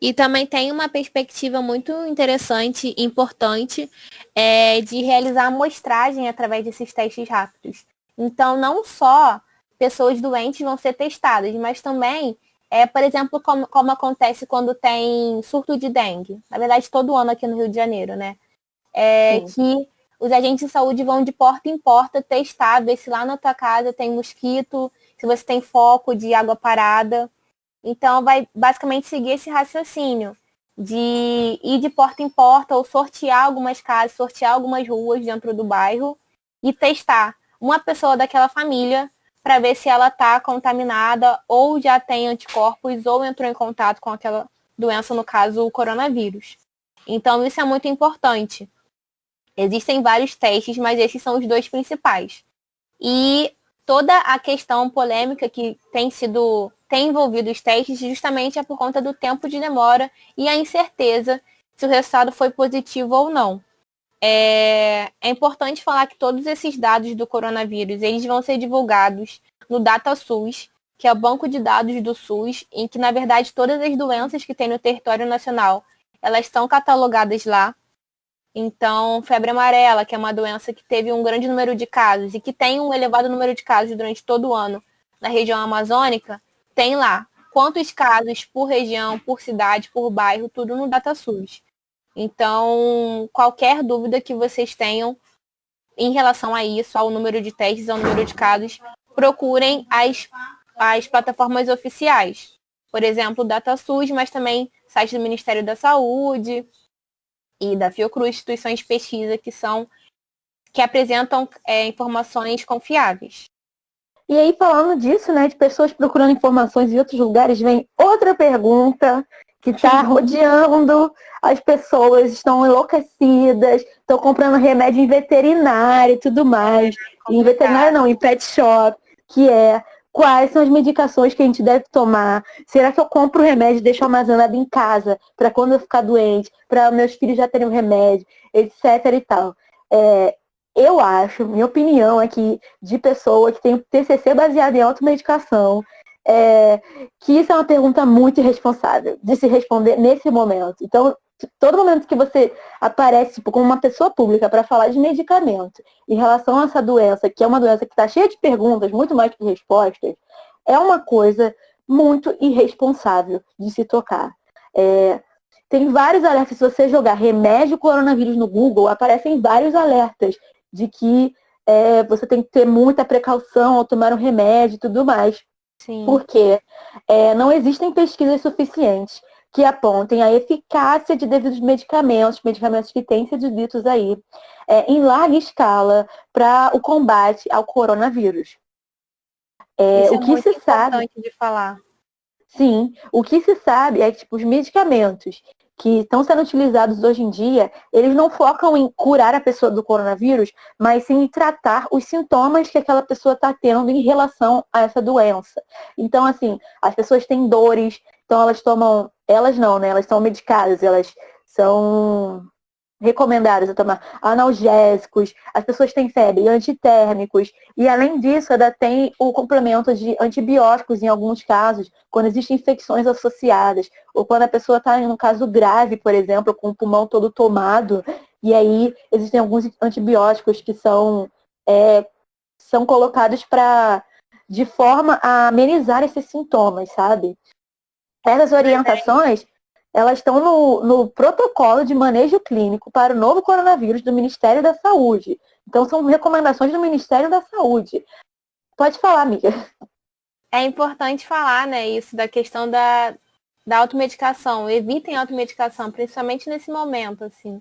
E também tem uma perspectiva muito interessante e importante de realizar amostragem através desses testes rápidos. Então, não só pessoas doentes vão ser testadas, mas também, por exemplo, como acontece quando tem surto de dengue. Na verdade, todo ano aqui no Rio de Janeiro, né? Que os agentes de saúde vão de porta em porta testar, ver se lá na tua casa tem mosquito, se você tem foco de água parada. Então, vai basicamente seguir esse raciocínio de ir de porta em porta ou sortear algumas casas, sortear algumas ruas dentro do bairro e testar uma pessoa daquela família para ver se ela está contaminada ou já tem anticorpos ou entrou em contato com aquela doença, no caso, o coronavírus. Então, isso é muito importante. Existem vários testes, mas esses são os dois principais. E toda a questão polêmica que tem envolvido os testes justamente é por conta do tempo de demora e a incerteza se o resultado foi positivo ou não. É importante falar que todos esses dados do coronavírus, eles vão ser divulgados no DataSUS, que é o banco de dados do SUS, em que, na verdade, todas as doenças que tem no território nacional, elas estão catalogadas lá. Então, febre amarela, que é uma doença que teve um grande número de casos e que tem um elevado número de casos durante todo o ano na região amazônica, tem lá quantos casos por região, por cidade, por bairro, tudo no DataSUS. Então, qualquer dúvida que vocês tenham em relação a isso, ao número de testes, ao número de casos, procurem as plataformas oficiais. Por exemplo, o DataSUS, mas também site do Ministério da Saúde e da Fiocruz, instituições de pesquisa que apresentam informações confiáveis. E aí, falando disso, né, de pessoas procurando informações em outros lugares, vem outra pergunta que está rodeando as pessoas, estão enlouquecidas, estão comprando remédio em veterinário e tudo mais. Em veterinário não, em pet shop, que é quais são as medicações que a gente deve tomar? Será que eu compro o remédio e deixo armazenado em casa para quando eu ficar doente, para meus filhos já terem o remédio, etc e tal? Eu acho, minha opinião aqui, de pessoa que tem TCC baseado em automedicação, que isso é uma pergunta muito irresponsável de se responder nesse momento. Então, todo momento que você aparece como uma pessoa pública para falar de medicamento em relação a essa doença, que é uma doença que está cheia de perguntas, muito mais que respostas, é uma coisa muito irresponsável de se tocar. Tem vários alertas. Se você jogar remédio coronavírus no Google, aparecem vários alertas de que você tem que ter muita precaução ao tomar um remédio e tudo mais. Sim. Porque não existem pesquisas suficientes que apontem a eficácia de devidos medicamentos que têm sido ditos aí, em larga escala para o combate ao coronavírus. Isso O é que muito se sabe, importante de falar. sim, o que se sabe é que tipo, os medicamentos que estão sendo utilizados hoje em dia, eles não focam em curar a pessoa do coronavírus, mas sim em tratar os sintomas que aquela pessoa está tendo em relação a essa doença. Então, assim, as pessoas têm dores, então elas não, né? Elas são medicadas, elas são recomendadas a tomar analgésicos, as pessoas têm febre, antitérmicos, e além disso, ainda tem o complemento de antibióticos em alguns casos, quando existem infecções associadas, ou quando a pessoa está em um caso grave, por exemplo, com o pulmão todo tomado, e aí existem alguns antibióticos que são colocados de forma a amenizar esses sintomas, sabe? Essas orientações, elas estão no protocolo de manejo clínico para o novo coronavírus do Ministério da Saúde. Então, são recomendações do Ministério da Saúde. Pode falar, amiga. É importante falar, né, isso da questão da automedicação. Evitem a automedicação, principalmente nesse momento, assim.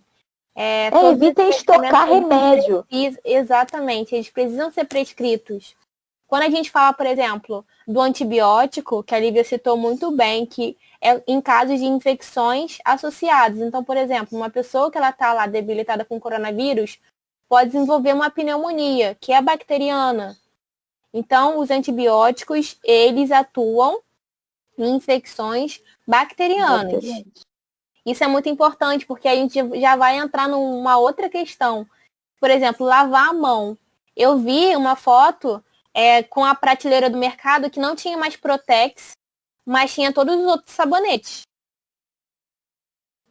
Evitem estocar remédio. Exatamente, eles precisam ser prescritos. Quando a gente fala, por exemplo, do antibiótico, que a Lívia citou muito bem, que é em casos de infecções associadas. Então, por exemplo, uma pessoa que ela está lá debilitada com coronavírus pode desenvolver uma pneumonia, que é bacteriana. Então, os antibióticos, eles atuam em infecções bacterianas. Isso é muito importante, porque a gente já vai entrar numa outra questão. Por exemplo, lavar a mão. Eu vi uma foto com a prateleira do mercado que não tinha mais Protex, mas tinha todos os outros sabonetes.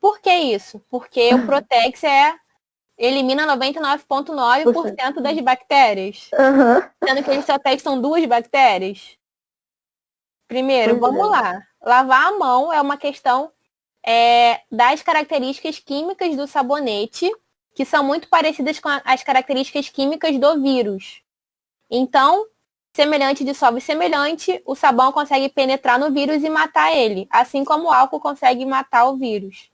Por que isso? Porque o Protex elimina 99,9% das bactérias. Sendo que eles só testam 2 bactérias. Primeiro, vamos lá. Lavar a mão é uma questão das características químicas do sabonete, que são muito parecidas com as características químicas do vírus. Então, semelhante dissolve semelhante, o sabão consegue penetrar no vírus e matar ele, assim como o álcool consegue matar o vírus.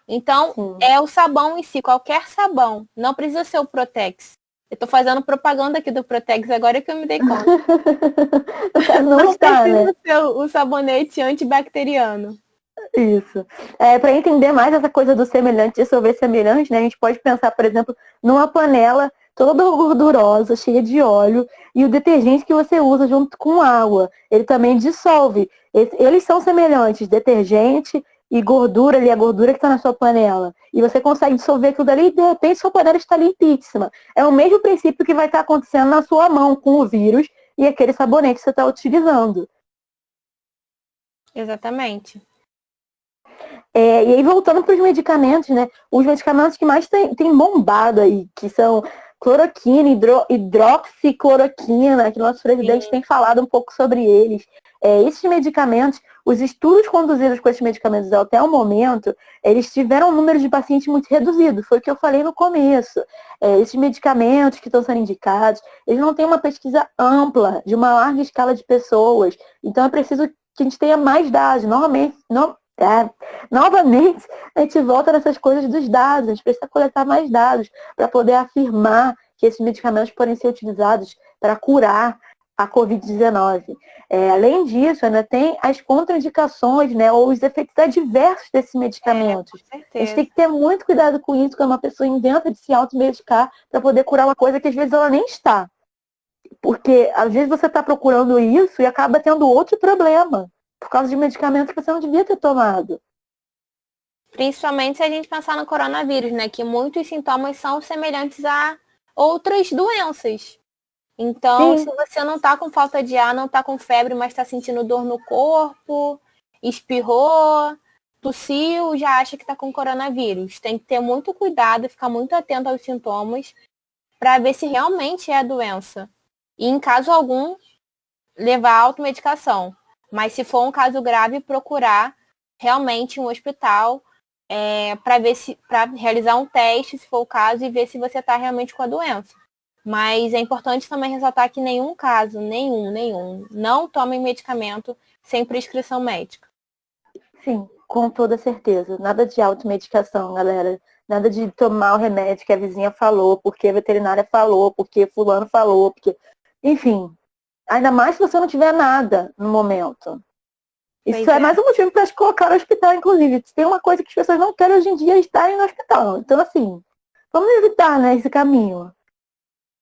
Então, é o sabão em si, qualquer sabão, não precisa ser o Protex. Eu tô fazendo propaganda aqui do Protex agora que eu me dei conta. Não está, né? Ser o sabonete antibacteriano. Isso. Para entender mais essa coisa do semelhante, dissolver semelhante, né? A gente pode pensar, por exemplo, numa panela toda gordurosa, cheia de óleo, e o detergente que você usa junto com água. Ele também dissolve. Eles são semelhantes, detergente e gordura ali, a gordura que está na sua panela. E você consegue dissolver aquilo dali e de repente sua panela está limpíssima. É o mesmo princípio que vai estar acontecendo na sua mão com o vírus e aquele sabonete que você está utilizando. Exatamente. E aí, voltando para os medicamentos, né? Os medicamentos que mais tem bombado aí, que são cloroquina, hidroxicloroquina, que nosso presidente tem falado um pouco sobre eles. Esses medicamentos, os estudos conduzidos com esses medicamentos até o momento, eles tiveram um número de pacientes muito reduzido. Foi o que eu falei no começo. Esses medicamentos que estão sendo indicados, eles não têm uma pesquisa ampla, de uma larga escala de pessoas. Então, é preciso que a gente tenha mais dados. Novamente, a gente volta nessas coisas dos dados, a gente precisa coletar mais dados para poder afirmar que esses medicamentos podem ser utilizados para curar a Covid-19. Além disso, ainda tem as contraindicações, né, ou os efeitos adversos desses medicamentos. A gente tem que ter muito cuidado com isso, quando uma pessoa inventa de se automedicar para poder curar uma coisa que às vezes ela nem está. Porque às vezes você está procurando isso e acaba tendo outro problema, por causa de medicamentos que você não devia ter tomado. Principalmente se a gente pensar no coronavírus, né? Que muitos sintomas são semelhantes a outras doenças. Então, se você não tá com falta de ar, não tá com febre, mas tá sentindo dor no corpo, espirrou, tossiu, já acha que tá com coronavírus. Tem que ter muito cuidado, ficar muito atento aos sintomas para ver se realmente é a doença. E, em caso algum, levar a automedicação. Mas se for um caso grave, procurar realmente um hospital para realizar um teste, se for o caso, e ver se você está realmente com a doença. Mas é importante também ressaltar que nenhum caso, nenhum, não tomem medicamento sem prescrição médica. Sim, com toda certeza. Nada de automedicação, galera. Nada de tomar o remédio que a vizinha falou, porque a veterinária falou, porque fulano falou, porque... Enfim, ainda mais se você não tiver nada no momento. Isso é mais um motivo para te colocar no hospital, inclusive. Tem uma coisa que as pessoas não querem hoje em dia estarem no hospital. Então, assim, vamos evitar, né, esse caminho.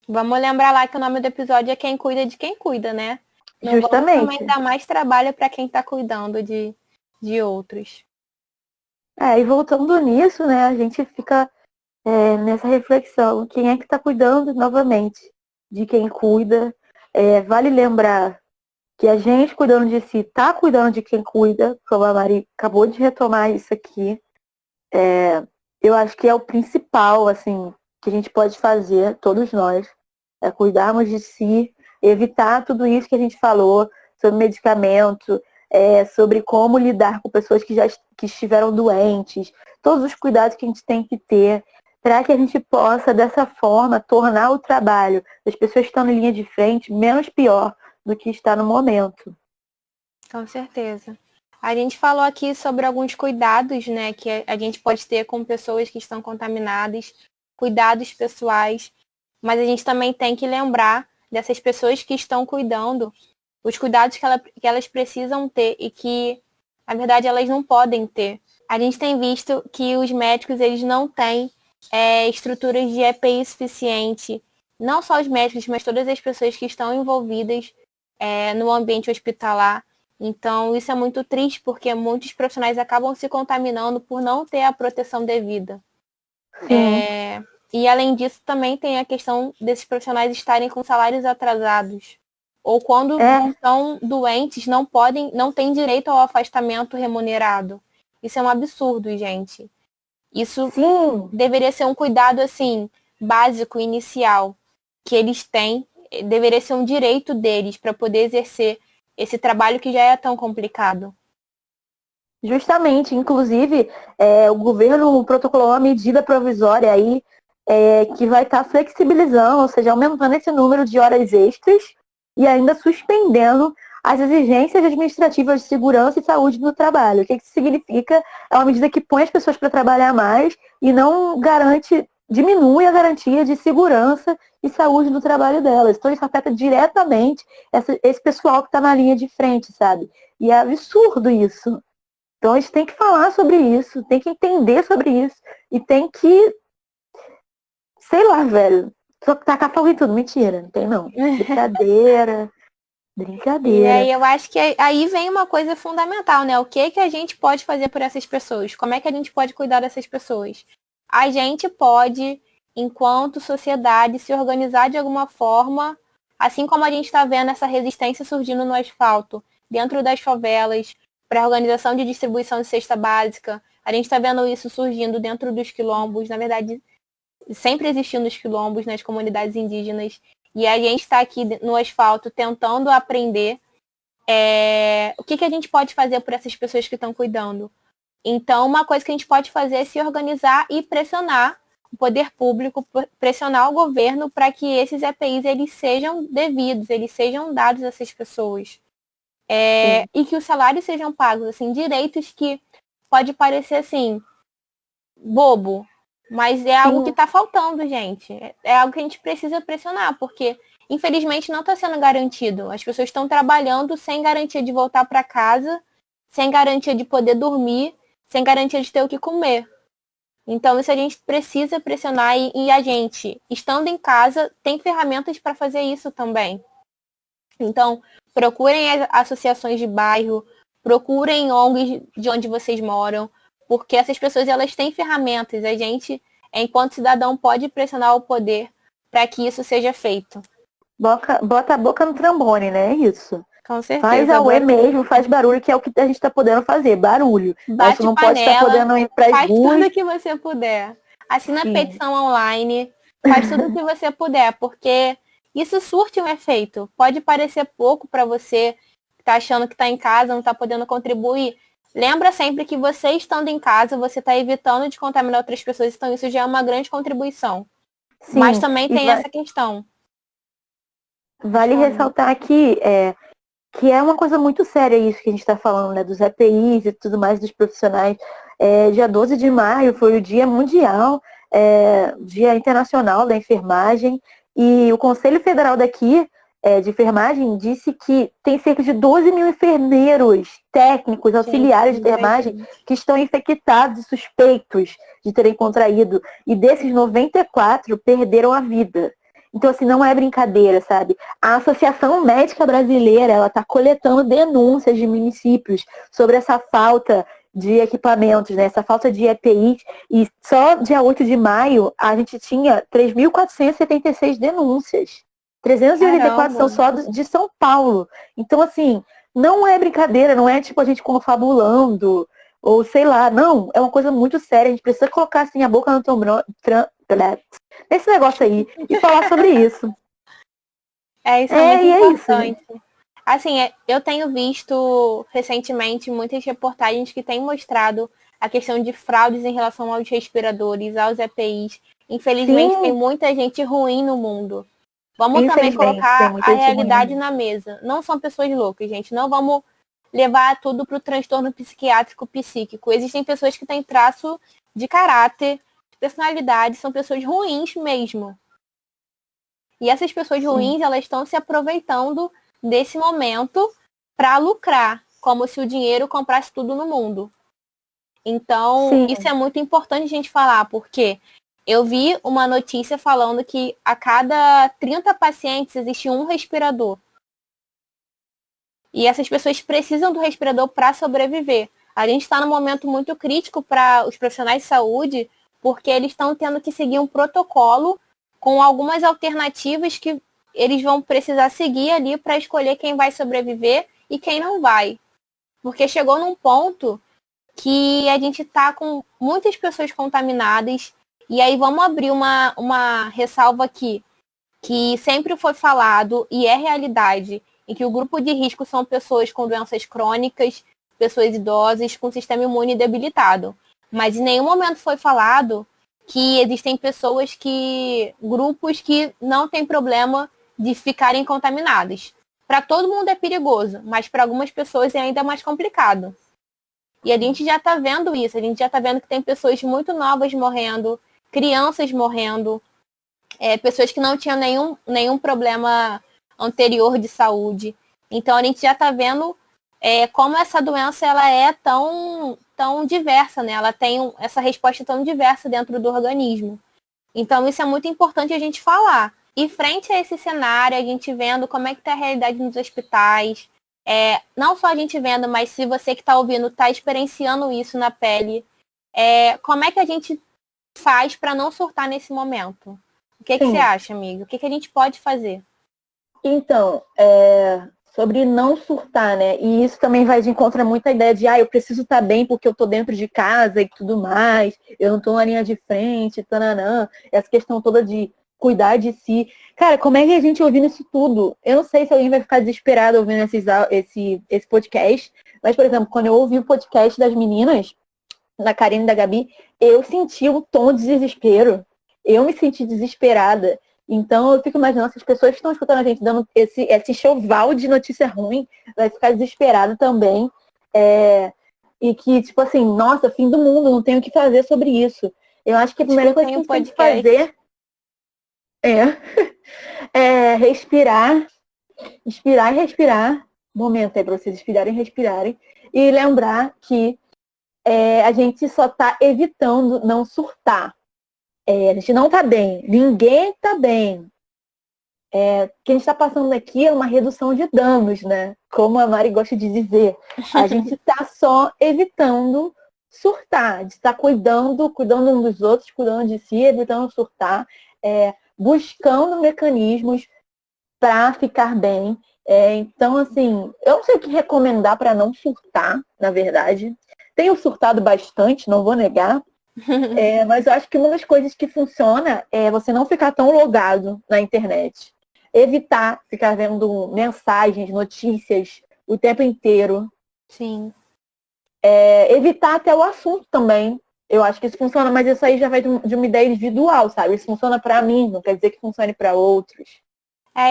Vamos lembrar lá que o nome do episódio é Quem Cuida de Quem Cuida, né? Não Justamente. vamos também dar mais trabalho para quem está cuidando de outros. E voltando nisso, né, a gente fica nessa reflexão. Quem é que está cuidando novamente de quem cuida? Vale lembrar que a gente cuidando de si está cuidando de quem cuida, como a Mari acabou de retomar isso aqui. Eu acho que é o principal, assim, que a gente pode fazer, todos nós, é cuidarmos de si, evitar tudo isso que a gente falou sobre medicamento, sobre como lidar com pessoas que estiveram doentes, todos os cuidados que a gente tem que ter para que a gente possa, dessa forma, tornar o trabalho das pessoas que estão na linha de frente menos pior do que está no momento. Com certeza. A gente falou aqui sobre alguns cuidados, né, que a gente pode ter com pessoas que estão contaminadas, cuidados pessoais, mas a gente também tem que lembrar dessas pessoas que estão cuidando, os cuidados que elas precisam ter e que, na verdade, elas não podem ter. A gente tem visto que os médicos, eles não têm estruturas de EPI suficiente, não só os médicos, mas todas as pessoas que estão envolvidas no ambiente hospitalar. Então, isso é muito triste, porque muitos profissionais acabam se contaminando por não ter a proteção devida. E, além disso, também tem a questão desses profissionais estarem com salários atrasados. Ou quando estão doentes, não têm direito ao afastamento remunerado. Isso é um absurdo, gente. Isso deveria ser um cuidado, assim, básico, inicial, que eles têm. Deveria ser um direito deles para poder exercer esse trabalho que já é tão complicado. Justamente, inclusive, o governo protocolou uma medida provisória aí que vai estar flexibilizando, ou seja, aumentando esse número de horas extras e ainda suspendendo as exigências administrativas de segurança e saúde no trabalho. O que isso significa? É uma medida que põe as pessoas para trabalhar mais e não diminui a garantia de segurança e saúde no trabalho delas. Então isso afeta diretamente esse pessoal que está na linha de frente, sabe? E é absurdo isso. Então a gente tem que falar sobre isso, tem que entender sobre isso e tem que, sei lá, velho, só tacar fogo em tudo. Mentira, não tem não. Brincadeira. E aí eu acho que aí vem uma coisa fundamental, né? O que a gente pode fazer por essas pessoas? Como é que a gente pode cuidar dessas pessoas? A gente pode, enquanto sociedade, se organizar de alguma forma, assim como a gente está vendo essa resistência surgindo no asfalto, dentro das favelas, para a organização de distribuição de cesta básica. A gente está vendo isso surgindo dentro dos quilombos, na verdade, sempre existindo os quilombos nas comunidades indígenas. E a gente está aqui no asfalto tentando aprender o que a gente pode fazer por essas pessoas que estão cuidando. Então, uma coisa que a gente pode fazer é se organizar e pressionar o poder público, pressionar o governo para que esses EPIs eles sejam devidos, eles sejam dados a essas pessoas. E que os salários sejam pagos, assim, direitos que pode parecer, assim, bobo, mas é algo que está faltando, gente. É algo que a gente precisa pressionar, porque, infelizmente, não está sendo garantido. As pessoas estão trabalhando sem garantia de voltar para casa, sem garantia de poder dormir, sem garantia de ter o que comer. Então, isso a gente precisa pressionar e a gente, estando em casa, tem ferramentas para fazer isso também. Então, procurem as associações de bairro, procurem ONGs de onde vocês moram, porque essas pessoas elas têm ferramentas. A gente, enquanto cidadão, pode pressionar o poder para que isso seja feito. Bota a boca no trombone, né? É isso. Com certeza. Faz a ué mesmo, faz barulho, que é o que a gente está podendo fazer, barulho. Bate não panela, pode estar podendo ir para as ruas. Faz tudo que você puder. Assina a petição online, faz tudo que você puder, porque isso surte um efeito. Pode parecer pouco para você que está achando que está em casa, não está podendo contribuir, Lembra sempre que você estando em casa, você está evitando de contaminar outras pessoas, então isso já é uma grande contribuição. Sim, Mas também tem essa questão. Vale ressaltar que é uma coisa muito séria isso que a gente está falando, né? Dos EPIs e tudo mais, dos profissionais. Dia 12 de maio foi o Dia Mundial, Dia Internacional da Enfermagem, e o Conselho Federal daqui de Enfermagem disse que tem cerca de 12 mil enfermeiros, técnicos, auxiliares de enfermagem que estão infectados e suspeitos de terem contraído. E desses 94 perderam a vida. Então, assim, não é brincadeira, sabe? A Associação Médica Brasileira, ela está coletando denúncias de municípios sobre essa falta de equipamentos, né? Essa falta de EPIs. E só dia 8 de maio, a gente tinha 3.476 denúncias. 384 são só de São Paulo. Então, assim, não é brincadeira, não é tipo a gente confabulando, ou sei lá, não, é uma coisa muito séria. A gente precisa colocar assim a boca no nesse negócio aí e falar sobre isso. Isso é muito importante. Isso, né? Assim, eu tenho visto recentemente muitas reportagens que têm mostrado a questão de fraudes em relação aos respiradores, aos EPIs. Infelizmente, tem muita gente ruim no mundo. Vamos também colocar a realidade na mesa. Não são pessoas loucas, gente. Não vamos levar tudo para o transtorno psiquiátrico psíquico. Existem pessoas que têm traço de caráter, de personalidade, são pessoas ruins mesmo. E essas pessoas ruins, elas estão se aproveitando desse momento para lucrar, como se o dinheiro comprasse tudo no mundo. Então, isso é muito importante a gente falar, porque eu vi uma notícia falando que a cada 30 pacientes existe um respirador. E essas pessoas precisam do respirador para sobreviver. A gente está num momento muito crítico para os profissionais de saúde, porque eles estão tendo que seguir um protocolo com algumas alternativas que eles vão precisar seguir ali para escolher quem vai sobreviver e quem não vai. Porque chegou num ponto que a gente está com muitas pessoas contaminadas. E aí vamos abrir uma ressalva aqui, que sempre foi falado e é realidade, em que o grupo de risco são pessoas com doenças crônicas, pessoas idosas, com sistema imune debilitado. Mas em nenhum momento foi falado que existem grupos que não têm problema de ficarem contaminados. Para todo mundo é perigoso, mas para algumas pessoas é ainda mais complicado. E a gente já está vendo isso, a gente já está vendo que tem pessoas muito novas morrendo, crianças morrendo, pessoas que não tinham nenhum problema anterior de saúde. Então a gente já está vendo como essa doença ela é tão diversa, né? Ela tem essa resposta tão diversa dentro do organismo. Então isso é muito importante a gente falar. E frente a esse cenário, a gente vendo como é que está a realidade nos hospitais, não só a gente vendo, mas se você que está ouvindo está experienciando isso na pele, como é que a gente faz para não surtar nesse momento? O que você acha, amigo? O que a gente pode fazer? Então, sobre não surtar, né? E isso também vai de encontro a muita ideia de eu preciso estar bem porque eu tô dentro de casa e tudo mais, eu não tô na linha de frente, tananã. Essa questão toda de cuidar de si. Cara, como é que a gente ouvindo isso tudo? Eu não sei se alguém vai ficar desesperado ouvindo esse podcast, mas, por exemplo, quando eu ouvi o podcast das meninas, da Karine e da Gabi, eu senti um tom de desespero. Eu me senti desesperada. Então, eu fico imaginando se as pessoas que estão escutando a gente dando esse enxoval de notícia ruim, vai ficar desesperada também. E que, tipo assim, nossa, fim do mundo, não tenho o que fazer sobre isso. Eu acho que a primeira coisa que a gente tem que fazer respirar, inspirar e respirar. Momento aí para vocês inspirarem e respirarem. E lembrar que a gente só está evitando não surtar. A gente não está bem. Ninguém está bem. O que a gente está passando aqui é uma redução de danos, né? Como a Mari gosta de dizer. A gente está só evitando surtar. De estar cuidando um dos outros, cuidando de si, evitando surtar. Buscando mecanismos para ficar bem. Então, assim, eu não sei o que recomendar para não surtar, na verdade. Tenho surtado bastante, não vou negar. Mas eu acho que uma das coisas que funciona é você não ficar tão logado na internet. Evitar ficar vendo mensagens, notícias o tempo inteiro. Sim. evitar até o assunto também. Eu acho que isso funciona, mas isso aí já vai de uma ideia individual, sabe? Isso funciona pra mim, não quer dizer que funcione pra outros.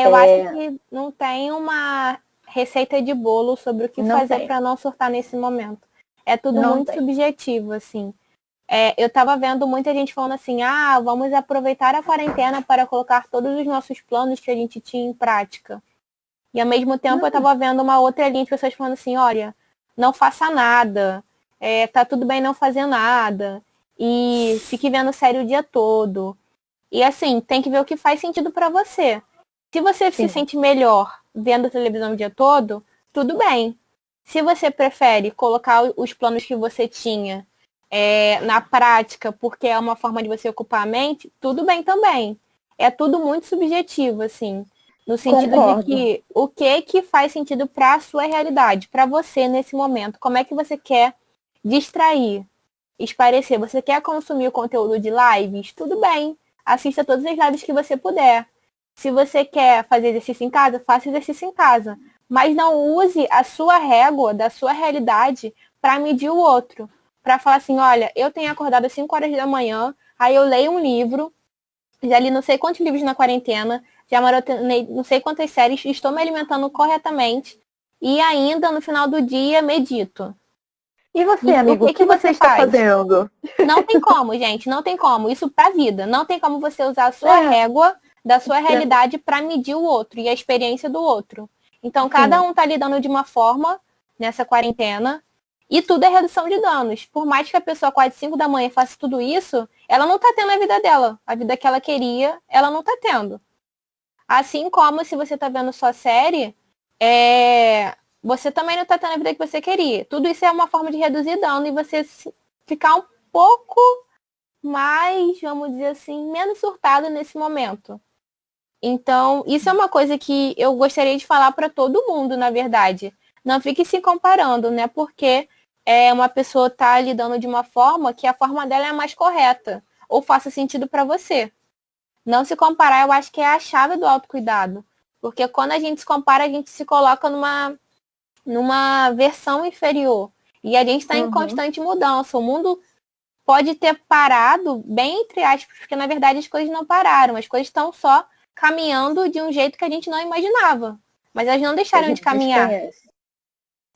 Eu acho que não tem uma receita de bolo sobre o que Não fazer tem. para não surtar nesse momento. É tudo Não muito tem. subjetivo, assim. Eu tava vendo muita gente falando assim, vamos aproveitar a quarentena para colocar todos os nossos planos que a gente tinha em prática. E ao mesmo tempo eu tava vendo uma outra linha de pessoas falando assim, olha, não faça nada, tá tudo bem não fazer nada, e fique vendo série o dia todo. E assim, tem que ver o que faz sentido para você. Se você se sente melhor vendo televisão o dia todo, tudo bem. Se você prefere colocar os planos que você tinha na prática, porque é uma forma de você ocupar a mente, tudo bem também. É tudo muito subjetivo, assim. No sentido Concordo. de que o que faz sentido para a sua realidade, para você nesse momento. Como é que você quer distrair, espairecer? Você quer consumir o conteúdo de lives? Tudo bem. Assista todas as lives que você puder. Se você quer fazer exercício em casa, faça exercício em casa. Mas não use a sua régua da sua realidade para medir o outro. Para falar assim, olha, eu tenho acordado às 5 horas da manhã, aí eu leio um livro, já li não sei quantos livros na quarentena, já maratonei não sei quantas séries, estou me alimentando corretamente e ainda no final do dia medito. E você, amigo, o que você está fazendo? Não tem como, gente, não tem como. Isso pra vida. Não tem como você usar a sua régua da sua realidade para medir o outro e a experiência do outro. Então, cada um tá lidando de uma forma nessa quarentena e tudo é redução de danos. Por mais que a pessoa acorde 5 da manhã e faça tudo isso, ela não tá tendo a vida dela. A vida que ela queria, ela não tá tendo. Assim como se você tá vendo sua série, você também não tá tendo a vida que você queria. Tudo isso é uma forma de reduzir dano e você ficar um pouco mais, vamos dizer assim, menos surtado nesse momento. Então, isso é uma coisa que eu gostaria de falar para todo mundo, na verdade. Não fique se comparando, né? Porque uma pessoa tá lidando de uma forma que a forma dela é a mais correta ou faça sentido para você. Não se comparar, eu acho que é a chave do autocuidado. Porque quando a gente se compara, a gente se coloca numa versão inferior. E a gente está em constante mudança. O mundo pode ter parado, bem entre aspas, porque na verdade as coisas não pararam. As coisas estão só caminhando de um jeito que a gente não imaginava. Mas elas não deixaram de caminhar.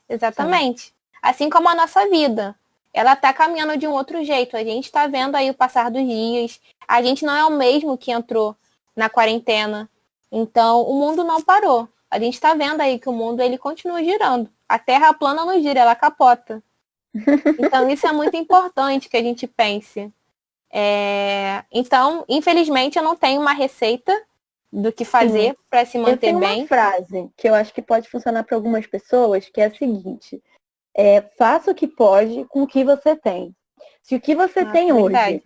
Exatamente. Sim. Assim como a nossa vida. Ela está caminhando de um outro jeito. A gente está vendo aí o passar dos dias. A gente não é o mesmo que entrou na quarentena. Então, o mundo não parou. A gente está vendo aí que o mundo ele continua girando. A Terra plana não gira, ela capota. Então, isso é muito importante que a gente pense. Então, infelizmente, eu não tenho uma receita do que fazer para se manter bem. Eu tenho uma frase que eu acho que pode funcionar para algumas pessoas, que é a seguinte. Faça o que pode com o que você tem. Se o que você tem hoje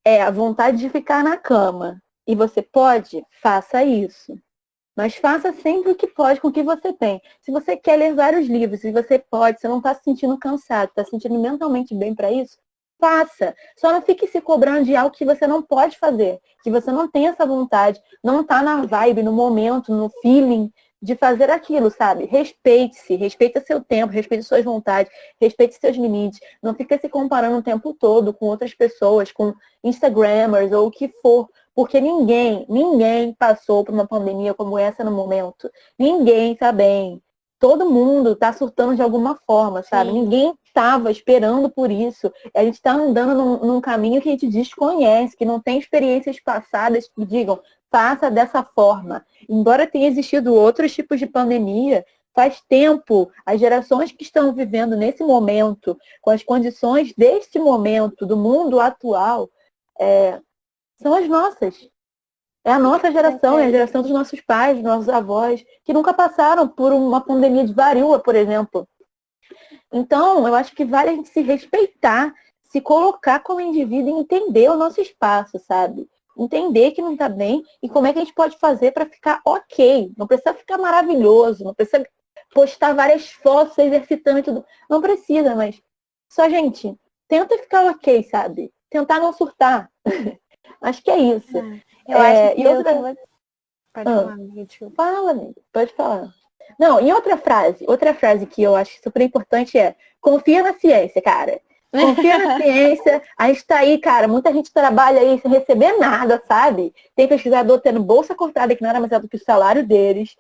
é a vontade de ficar na cama e você pode, faça isso. Mas faça sempre o que pode com o que você tem. Se você quer ler vários livros, se você pode, você não está se sentindo cansado, está se sentindo mentalmente bem para isso, faça. Só não fique se cobrando de algo que você não pode fazer, que você não tem essa vontade, não está na vibe, no momento, no feeling de fazer aquilo, sabe? Respeite-se, respeita seu tempo, respeite suas vontades, respeite seus limites. Não fica se comparando o tempo todo com outras pessoas, com Instagrammers ou o que for. Porque ninguém passou por uma pandemia como essa no momento. Ninguém tá bem. Todo mundo tá surtando de alguma forma, sabe? Sim. Ninguém estava esperando por isso. A gente está andando num caminho que a gente desconhece, que não tem experiências passadas que digam, faça dessa forma. Embora tenha existido outros tipos de pandemia, faz tempo, as gerações que estão vivendo nesse momento, com as condições deste momento, do mundo atual, são as nossas. É a nossa geração, é a geração dos nossos pais, dos nossos avós, que nunca passaram por uma pandemia de varíola, por exemplo. Então, eu acho que vale a gente se respeitar, se colocar como indivíduo e entender o nosso espaço, sabe? Entender que não está bem e como é que a gente pode fazer para ficar ok. Não precisa ficar maravilhoso, não precisa postar várias fotos exercitando e tudo. Não precisa, mas só, gente, tenta ficar ok, sabe? Tentar não surtar. Acho que é isso. Eu acho que e outra... Pode falar, amiga, desculpa. Fala, amiga. Pode falar. Não, e outra frase que eu acho super importante é: confia na ciência, cara. Confia na ciência. A gente tá aí, cara, muita gente trabalha aí sem receber nada, sabe? Tem pesquisador tendo bolsa cortada que nada mais é do que o salário deles.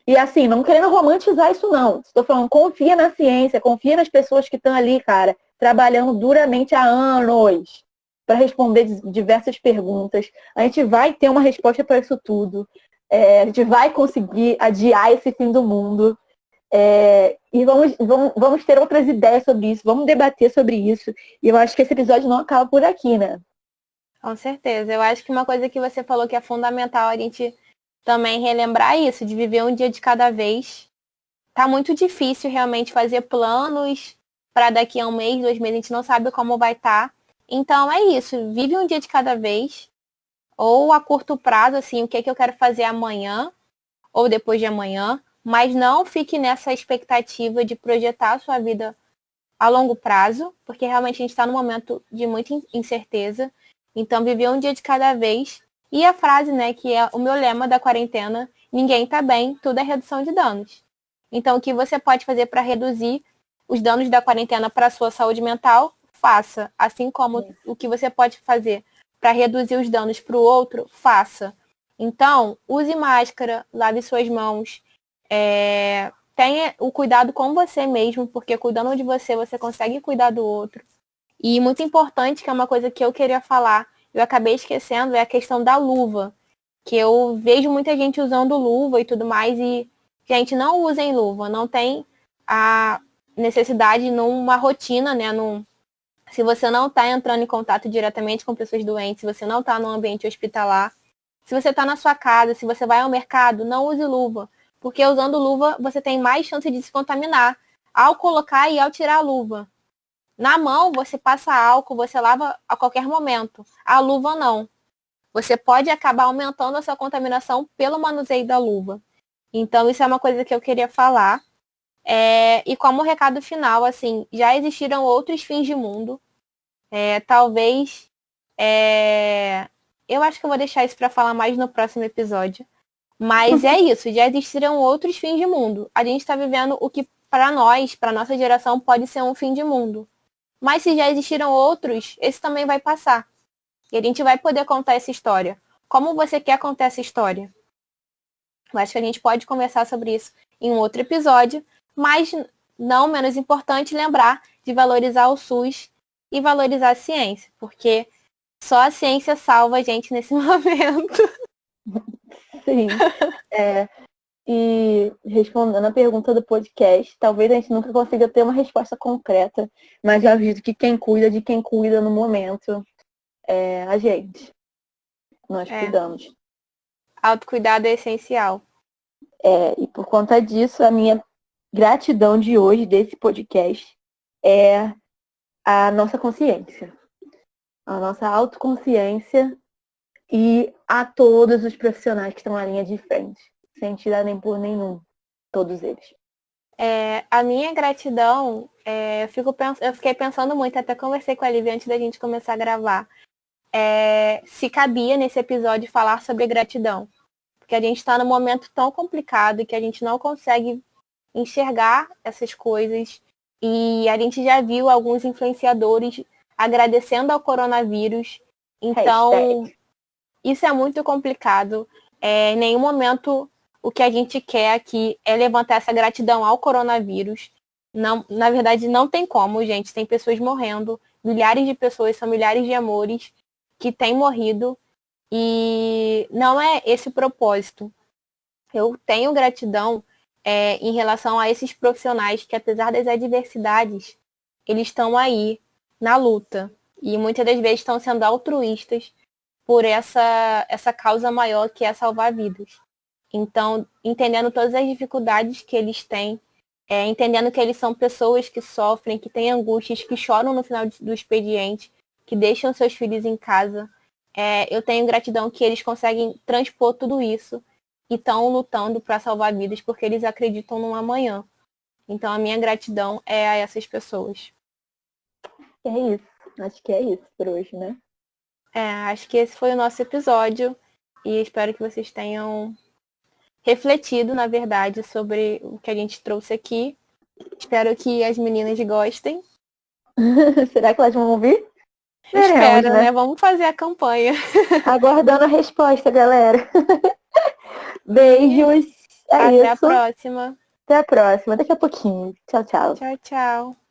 E assim, não querendo romantizar isso não. Estou falando, confia na ciência, confia nas pessoas que estão ali, cara, trabalhando duramente há anos para responder diversas perguntas. A gente vai ter uma resposta para isso tudo. A gente vai conseguir adiar esse fim do mundo. E vamos ter outras ideias sobre isso, vamos debater sobre isso. E eu acho que esse episódio não acaba por aqui, né? Com certeza. Eu acho que uma coisa que você falou que é fundamental a gente também relembrar isso, de viver um dia de cada vez. Tá muito difícil realmente fazer planos para daqui a um mês, 2 meses, a gente não sabe como vai estar. Então é isso, vive um dia de cada vez, ou a curto prazo, assim, o que é que eu quero fazer amanhã, ou depois de amanhã, mas não fique nessa expectativa de projetar a sua vida a longo prazo, porque realmente a gente está num momento de muita incerteza. Então, viver um dia de cada vez. E a frase, né, que é o meu lema da quarentena: ninguém tá bem, tudo é redução de danos. Então, o que você pode fazer para reduzir os danos da quarentena para a sua saúde mental, faça. Assim como o que você pode fazer para reduzir os danos para o outro, faça. Então, use máscara, lave suas mãos, tenha o cuidado com você mesmo, porque cuidando de você, você consegue cuidar do outro. E muito importante, que é uma coisa que eu queria falar, eu acabei esquecendo, é a questão da luva. Que eu vejo muita gente usando luva e tudo mais, e, gente, não usem luva, não tem a necessidade numa rotina, né? Se você não está entrando em contato diretamente com pessoas doentes, se você não está num ambiente hospitalar, se você está na sua casa, se você vai ao mercado, não use luva. Porque usando luva, você tem mais chance de se contaminar ao colocar e ao tirar a luva. Na mão, você passa álcool, você lava a qualquer momento. A luva, não. Você pode acabar aumentando a sua contaminação pelo manuseio da luva. Então, isso é uma coisa que eu queria falar. E como recado final, assim, já existiram outros fins de mundo. Talvez... eu acho que eu vou deixar isso para falar mais no próximo episódio. Mas é isso, já existiram outros fins de mundo. A gente está vivendo o que, para nós, para nossa geração, pode ser um fim de mundo. Mas se já existiram outros, esse também vai passar. E a gente vai poder contar essa história. Como você quer contar essa história? Eu acho que a gente pode conversar sobre isso em um outro episódio, mas não menos importante lembrar de valorizar o SUS e valorizar a ciência, porque só a ciência salva a gente nesse momento. Sim. E respondendo a pergunta do podcast, talvez a gente nunca consiga ter uma resposta concreta, mas eu acredito que quem cuida de quem cuida no momento é a gente. Nós cuidamos. Autocuidado é essencial. E por conta disso, a minha gratidão de hoje, desse podcast, é a nossa consciência. A nossa autoconsciência e a todos os profissionais que estão na linha de frente, sem tirar nem por nenhum, todos eles. A minha gratidão, eu fiquei pensando muito, até conversei com a Lívia antes da gente começar a gravar, se cabia nesse episódio falar sobre gratidão. Porque a gente está num momento tão complicado que a gente não consegue enxergar essas coisas. E a gente já viu alguns influenciadores agradecendo ao coronavírus. Então, isso é muito complicado. Em nenhum momento o que a gente quer aqui é levantar essa gratidão ao coronavírus. Não, na verdade, não tem como, gente. Tem pessoas morrendo. Milhares de pessoas, são milhares de amores que têm morrido. E não é esse o propósito. Eu tenho gratidão em relação a esses profissionais que, apesar das adversidades, eles estão aí na luta. E muitas das vezes estão sendo altruístas por essa causa maior que é salvar vidas. Então, entendendo todas as dificuldades que eles têm, entendendo que eles são pessoas que sofrem, que têm angústias, que choram no final do expediente, que deixam seus filhos em casa. Eu tenho gratidão que eles conseguem transpor tudo isso e estão lutando para salvar vidas porque eles acreditam no amanhã. Então, a minha gratidão é a essas pessoas. É isso. Acho que é isso por hoje, né? Acho que esse foi o nosso episódio e espero que vocês tenham refletido, na verdade, sobre o que a gente trouxe aqui. Espero que as meninas gostem. Será que elas vão ouvir? Veremos, Espero, né? Vamos fazer a campanha. Aguardando a resposta, galera. Beijos. É Até a isso. próxima. Até a próxima. Daqui a pouquinho. Tchau, tchau. Tchau, tchau.